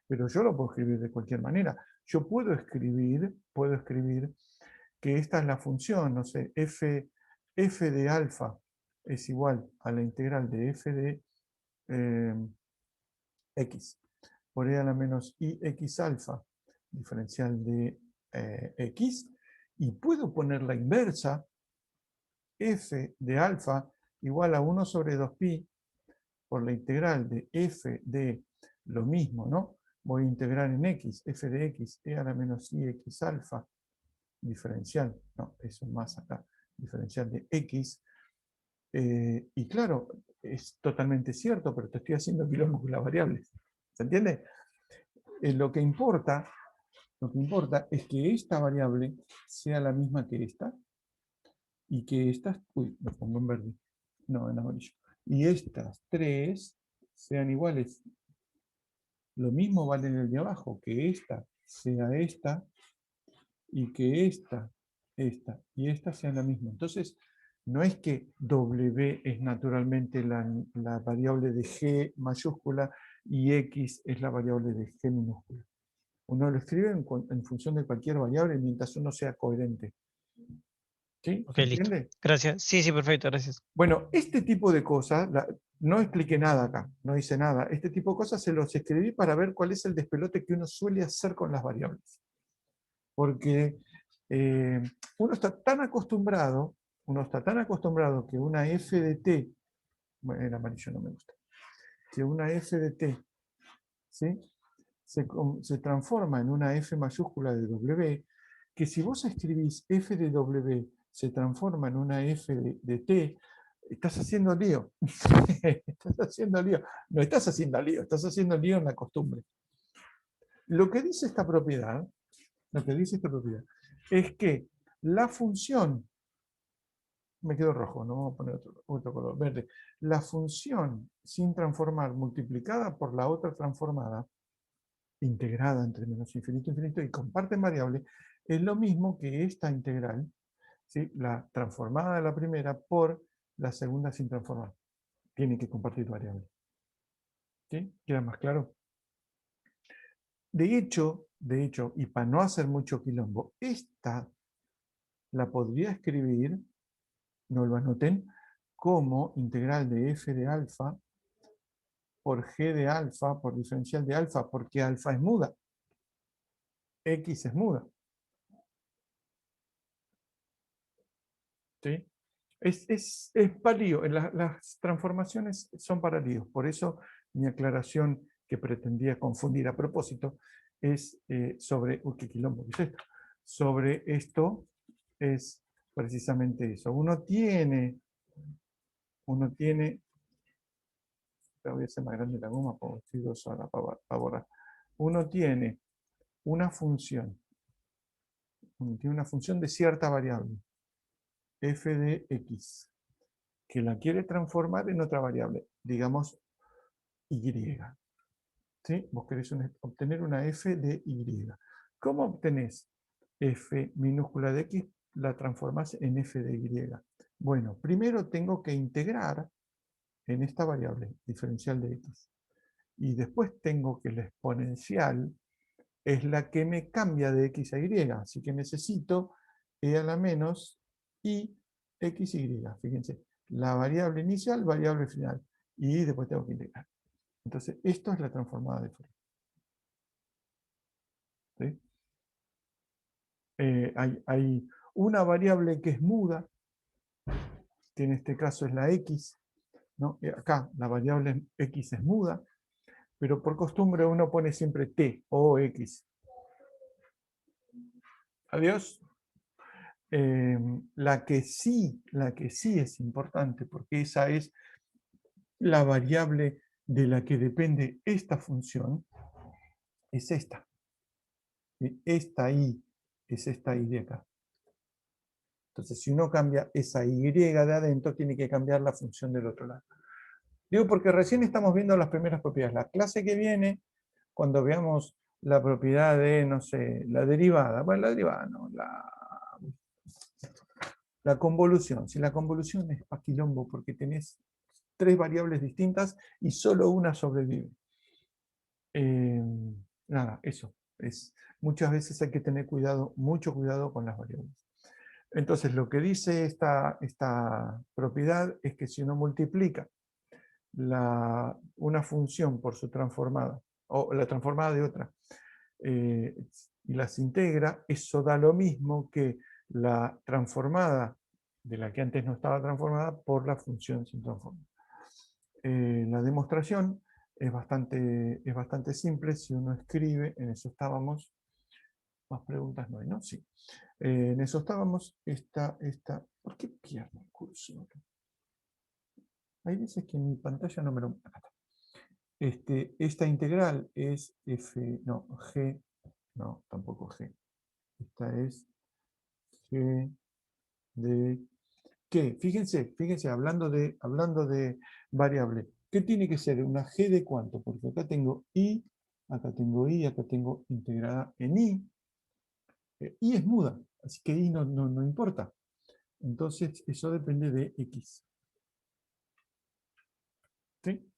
Pero yo lo puedo escribir de cualquier manera. Yo puedo escribir que esta es la función, no sé, f de alfa es igual a la integral de f de x por e a la menos ix alfa, diferencial de x, y puedo poner la inversa, f de alfa igual a 1 sobre 2pi por la integral de f de lo mismo, ¿no? Voy a integrar en x, f de x, e a la menos ix alfa, diferencial, no, eso más acá, diferencial de x. Y claro, es totalmente cierto, pero te estoy haciendo quilombo con las variables. ¿Se entiende? Lo que importa es que esta variable sea la misma que esta y que estas, uy, lo pongo en verde, no, en amarillo, y estas tres sean iguales. Lo mismo vale en el de abajo, que esta sea esta y que esta y esta sean la misma. Entonces, no es que W es naturalmente la variable de G mayúscula y X es la variable de G minúscula. Uno lo escribe en función de cualquier variable mientras uno sea coherente. ¿Sí? Ok, ¿Se listo. entiende? Gracias. Sí, sí, perfecto, gracias. Bueno, este tipo de cosas, no expliqué nada acá, no hice nada. Este tipo de cosas se los escribí para ver cuál es el despelote que uno suele hacer con las variables. Porque uno está tan acostumbrado que una f de t, bueno, el amarillo no me gusta, que una f de t, ¿sí? se transforma en una f mayúscula de w, que si vos escribís f de w se transforma en una f de t, estás haciendo lío. Estás haciendo lío. No estás haciendo lío, estás haciendo lío en la costumbre. Lo que dice esta propiedad, es que la función, me quedo rojo, no vamos a poner otro color, verde. La función sin transformar multiplicada por la otra transformada, integrada entre menos infinito e infinito y comparten variable, es lo mismo que esta integral, ¿sí? La transformada de la primera por la segunda sin transformar. Tiene que compartir variable. ¿Sí? ¿Queda más claro? De hecho, y para no hacer mucho quilombo, esta la podría escribir, no lo anoten, como integral de f de alfa por g de alfa por diferencial de alfa, porque alfa es muda, x es muda. ¿Sí? Es para lío. Las transformaciones son para líos. Por eso mi aclaración que pretendía confundir a propósito es sobre, uy, qué quilombo, ¿qué es esto? Sobre esto es precisamente eso. Uno tiene, voy a hacer más grande la goma porque estoy 2 horas para borrar. Uno tiene una función, de cierta variable, f de x, que la quiere transformar en otra variable, digamos y. ¿Sí? Vos querés obtener una f de y. ¿Cómo obtenés f minúscula de x? La transformás en f de y. Bueno, primero tengo que integrar en esta variable, diferencial de x. Y después tengo que la exponencial es la que me cambia de x a y. Así que necesito e a la menos y xy. Fíjense, la variable inicial, variable final. Y después tengo que integrar. Entonces, esto es la transformada de Fourier. ¿Sí? Hay una variable que es muda, que en este caso es la x, ¿no? Acá la variable x es muda, pero por costumbre uno pone siempre t o x. Adiós. La que sí es importante, porque esa es la variable de la que depende esta función, es esta. Esta y es esta y de acá. Entonces, si uno cambia esa y de adentro, tiene que cambiar la función del otro lado. Digo porque recién estamos viendo las primeras propiedades. La clase que viene, cuando veamos la propiedad de, no sé, la derivada. Bueno, la derivada no, la convolución. Si la convolución es paquilombo porque tenés 3 variables distintas y solo una sobrevive. Nada, eso. Muchas veces hay que tener cuidado, mucho cuidado con las variables. Entonces, lo que dice esta propiedad es que si uno multiplica una función por su transformada, o la transformada de otra, y las integra, eso da lo mismo que la transformada de la que antes no estaba transformada por la función sin transformar. La demostración es bastante simple. Si uno escribe, en eso estábamos, más preguntas no hay, ¿no? Sí. En eso estábamos, ¿por qué pierdo el cursor? Hay veces que en mi pantalla no me lo... Acá está. Esta integral es g, no, tampoco g. Esta es g de ¿qué? Fíjense, hablando de variable. ¿Qué tiene que ser? ¿Una g de cuánto? Porque acá tengo i, acá tengo i, acá tengo integrada en i. I es muda, así que i no importa. Entonces, eso depende de x. ¿Sí?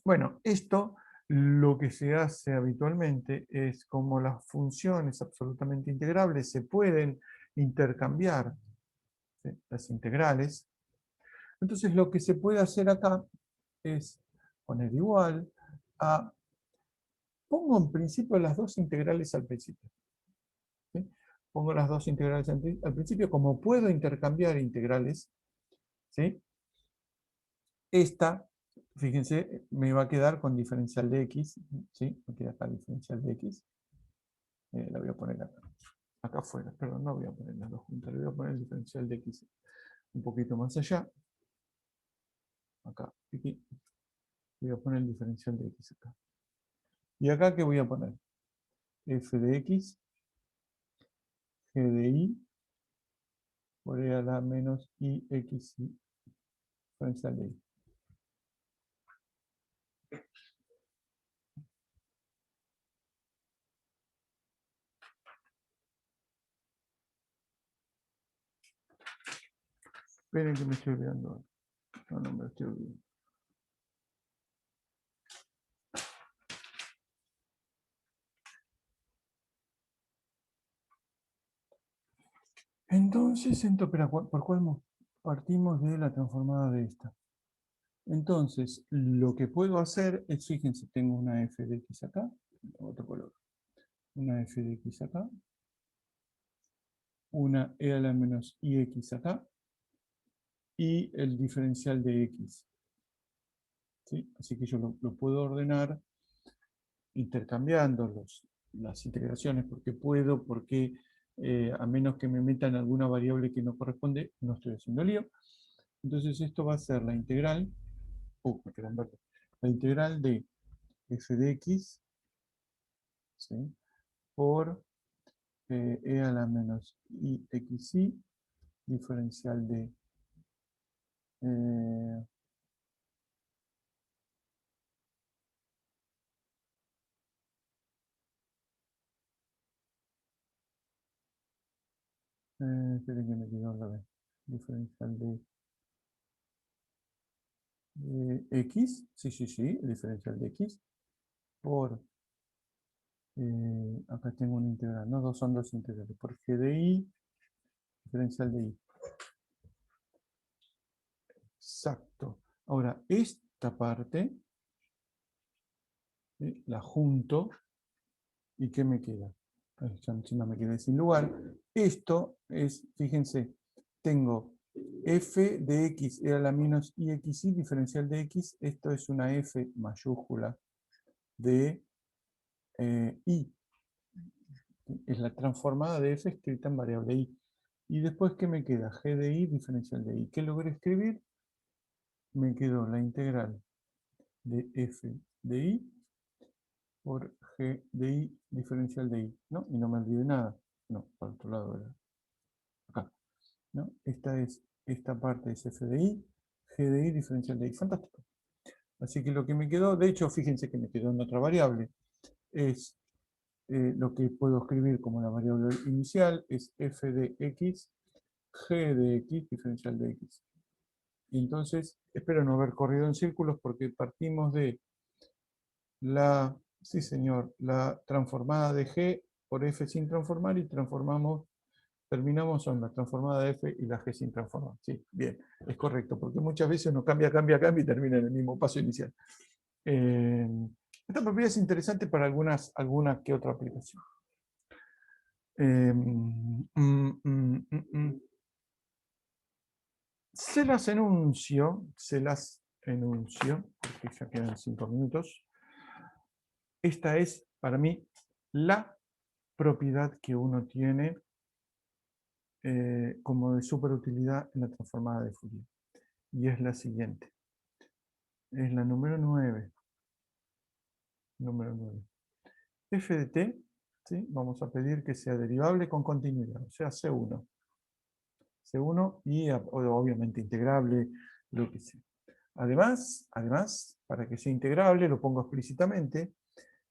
Bueno, esto lo que se hace habitualmente es como las funciones absolutamente integrables se pueden intercambiar, ¿sí? Las integrales. Entonces lo que se puede hacer acá es poner igual a... Pongo en principio las dos integrales al principio. ¿Sí? Pongo las dos integrales al principio. Como puedo intercambiar integrales, ¿sí? Esta, fíjense, me va a quedar con diferencial de x. ¿Sí? Me queda acá diferencial de x. La voy a poner acá afuera. Perdón, no voy a poner las dos juntas. Le voy a poner el diferencial de x un poquito más allá. Acá, aquí. Voy a poner el diferencial de x acá. ¿Y acá qué voy a poner? F de x, g de y, por e a la menos i x y diferencial de y. Esperen que me estoy olvidando. No me estoy olvidando. Entonces, ¿por cuál partimos de la transformada de esta? Entonces, lo que puedo hacer es, fíjense, tengo una f de x acá, otro color, una f de x acá, una e a la menos ix acá, y el diferencial de x. ¿Sí? Así que yo lo puedo ordenar intercambiando las integraciones, porque puedo, porque a menos que me metan alguna variable que no corresponde, no estoy haciendo lío. Entonces esto va a ser la integral, me queda en verde, la integral de f de x, ¿sí? Por e a la menos ixy, diferencial de esperen que me quedó la vez, diferencial de X, sí, el diferencial de X, por, acá tengo una integral, no, son dos integrales, por G de I, diferencial de I. Exacto. Ahora, esta parte, la junto, ¿y qué me queda? Ay, ya encima me quedé sin lugar. Esto es, fíjense, tengo f de x era la menos ixy, diferencial de x, esto es una f mayúscula de y. Es la transformada de f escrita en variable y. Y después, ¿qué me queda? G de i, diferencial de i. ¿Qué logré escribir? Me quedó la integral de f de i por g de i, diferencial de i. ¿No? Y no me olvidé nada. No, por otro lado era acá. ¿No? Esta parte es f de i, g de i, diferencial de i. Fantástico. Así que lo que me quedó, de hecho, fíjense que me quedó en otra variable, es lo que puedo escribir como la variable inicial, es f de x, g de x, diferencial de x. Y entonces, espero no haber corrido en círculos porque partimos de la, sí señor, la transformada de g por f sin transformar y terminamos en la transformada de f y la g sin transformar. Sí, bien, es correcto, porque muchas veces uno cambia y termina en el mismo paso inicial. Esta propiedad es interesante para alguna que otra aplicación. Se las enuncio, porque ya quedan 5 minutos. Esta es, para mí, la propiedad que uno tiene como de superutilidad en la transformada de Fourier. Y es la siguiente. Es la número 9. F de t, ¿sí? Vamos a pedir que sea derivable con continuidad, o sea, C1. C1 y obviamente integrable, lo que sea. Además, para que sea integrable, lo pongo explícitamente,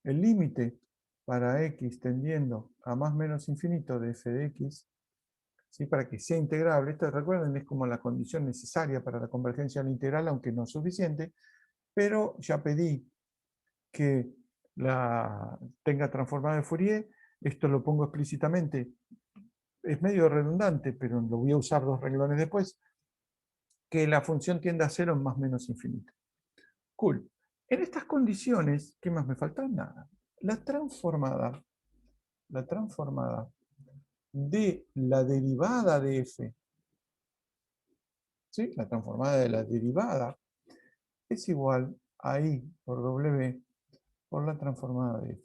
el límite para x tendiendo a más menos infinito de f de x, ¿sí? Para que sea integrable, esto recuerden es como la condición necesaria para la convergencia a la integral, aunque no es suficiente, pero ya pedí que la tenga transformada de Fourier, esto lo pongo explícitamente, es medio redundante, pero lo voy a usar dos renglones después, que la función tiende a cero en más menos infinito. Cool. En estas condiciones, ¿qué más me falta? Nada. La transformada de la derivada de f, ¿sí? La transformada de la derivada es igual a i por w por la transformada de f.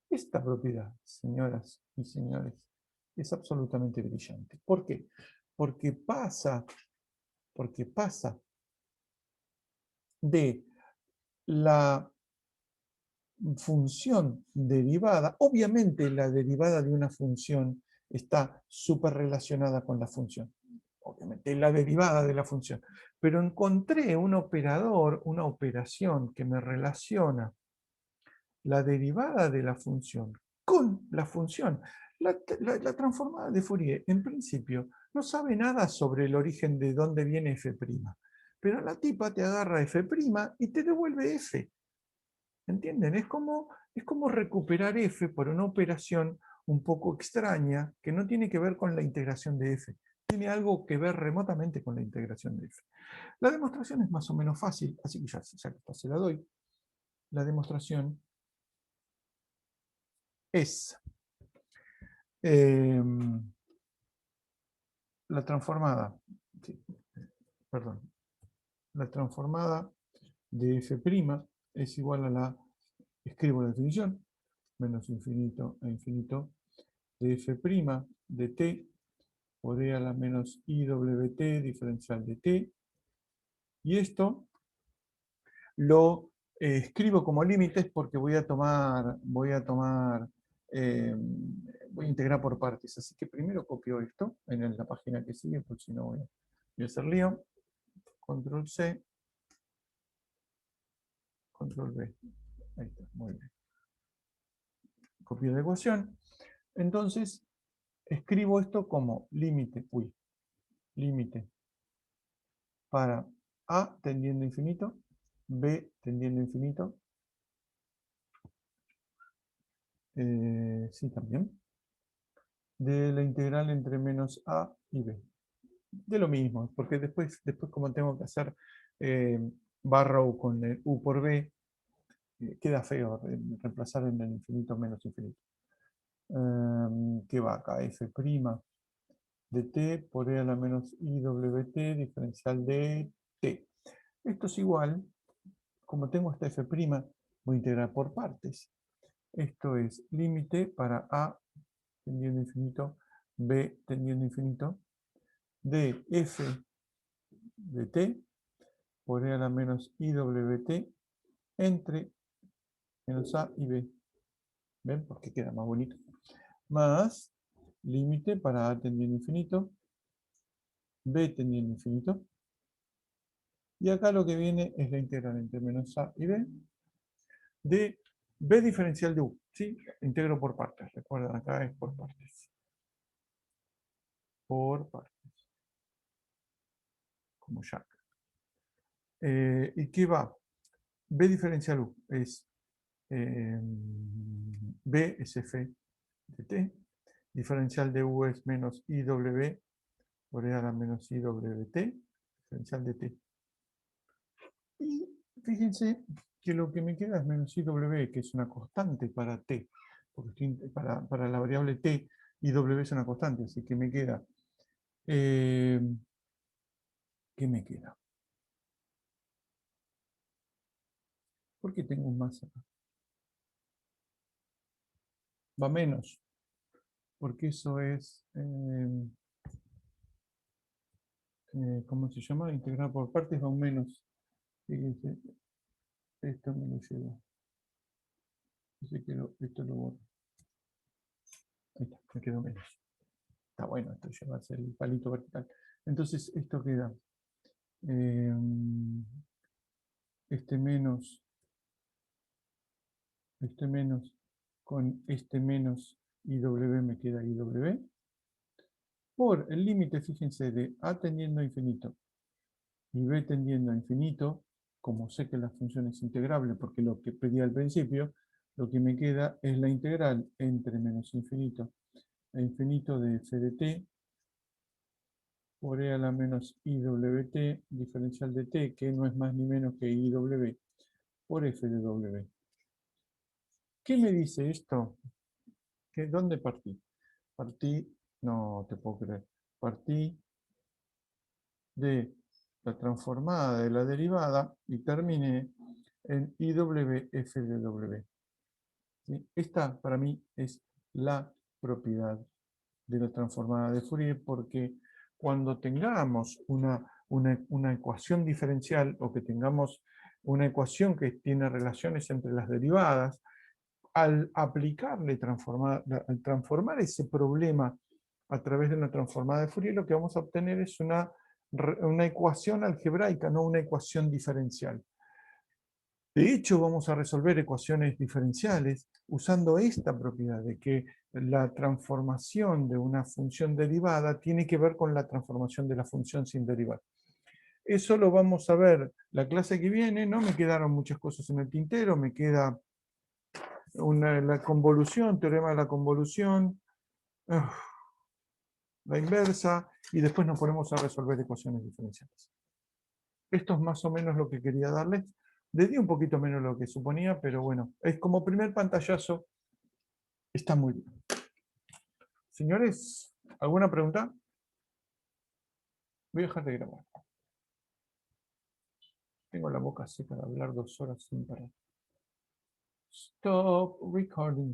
Esta propiedad, señoras y señores, es absolutamente brillante. ¿Por qué? Porque pasa de la función derivada, obviamente la derivada de una función está súper relacionada con la función, obviamente la derivada de la función, pero encontré un operador, una operación que me relaciona la derivada de la función con la función. La transformada de Fourier, en principio, no sabe nada sobre el origen de dónde viene f', pero la tipa te agarra f' y te devuelve f. ¿Entienden? Es como recuperar f por una operación un poco extraña que no tiene que ver con la integración de f. Tiene algo que ver remotamente con la integración de f. La demostración es más o menos fácil, así que ya se la doy. La demostración es la transformada, sí, perdón, la transformada de f' es igual a la, escribo la definición, menos infinito a infinito, de f' de t por e a la menos iwt diferencial de t. Y esto lo escribo como límites porque voy a integrar por partes. Así que primero copio esto en la página que sigue, porque si no voy a hacer lío. Control C, Control V. Ahí está, muy bien. Copio de ecuación. Entonces, escribo esto como límite para A tendiendo a infinito, B tendiendo a infinito, sí también, de la integral entre menos A y B. De lo mismo, porque después como tengo que hacer barra U con el U por B, queda feo reemplazar en el infinito menos infinito. ¿Qué va acá? F' de t por e a la menos iwt diferencial de t. Esto es igual, como tengo esta f', voy a integrar por partes. Esto es límite para a tendiendo a infinito, b tendiendo a infinito, de f de t por e a la menos iwt entre menos a y b. ¿Ven? Porque queda más bonito. Más límite para a tendiendo a infinito, b tendiendo a infinito. Y acá lo que viene es la integral entre menos a y b de b diferencial de u. ¿Sí? Integro por partes. Recuerden, acá es por partes. Por partes. Como Jack. ¿Y qué va? B diferencial u es b es f de t. Diferencial de u es menos iw por e a la menos iwt. Diferencial de t. Y fíjense que lo que me queda es menos iw, que es una constante para t, porque para la variable t, iw es una constante, así que me queda, ¿qué me queda? ¿Por qué tengo un más acá? Va menos, porque eso es, ¿cómo se llama? Integrar por partes va un menos. Fíjense, esto me lo llevo. Así que esto lo borro. Ahí está, me quedó menos. Está bueno esto, llevarse el palito vertical. Entonces esto queda este menos con este menos iw me queda iw por el límite, fíjense, de a tendiendo a infinito y b tendiendo a infinito. Como sé que la función es integrable porque lo que pedí al principio, lo que me queda es la integral entre menos infinito e infinito de f de t por e a la menos iwt diferencial de t, que no es más ni menos que iw por f de w. ¿Qué me dice esto? ¿Dónde partí? Partí, no te puedo creer, partí de la transformada de la derivada y terminé en IWF de W. ¿Sí? Esta para mí es la propiedad de la transformada de Fourier, porque cuando tengamos una ecuación diferencial o que tengamos una ecuación que tiene relaciones entre las derivadas, al al transformar ese problema a través de una transformada de Fourier, lo que vamos a obtener es una ecuación algebraica, no una ecuación diferencial. De hecho, vamos a resolver ecuaciones diferenciales usando esta propiedad de que la transformación de una función derivada tiene que ver con la transformación de la función sin derivar. Eso lo vamos a ver la clase que viene. No me quedaron muchas cosas en el tintero, me queda la convolución, teorema de la convolución, la inversa, y después nos ponemos a resolver ecuaciones diferenciales. Esto es más o menos lo que quería darles. Les di un poquito menos lo que suponía, pero bueno, es como primer pantallazo, está muy bien. Señores, ¿alguna pregunta? Voy a dejar de grabar. Tengo la boca seca de hablar 2 horas sin parar. Stop recording.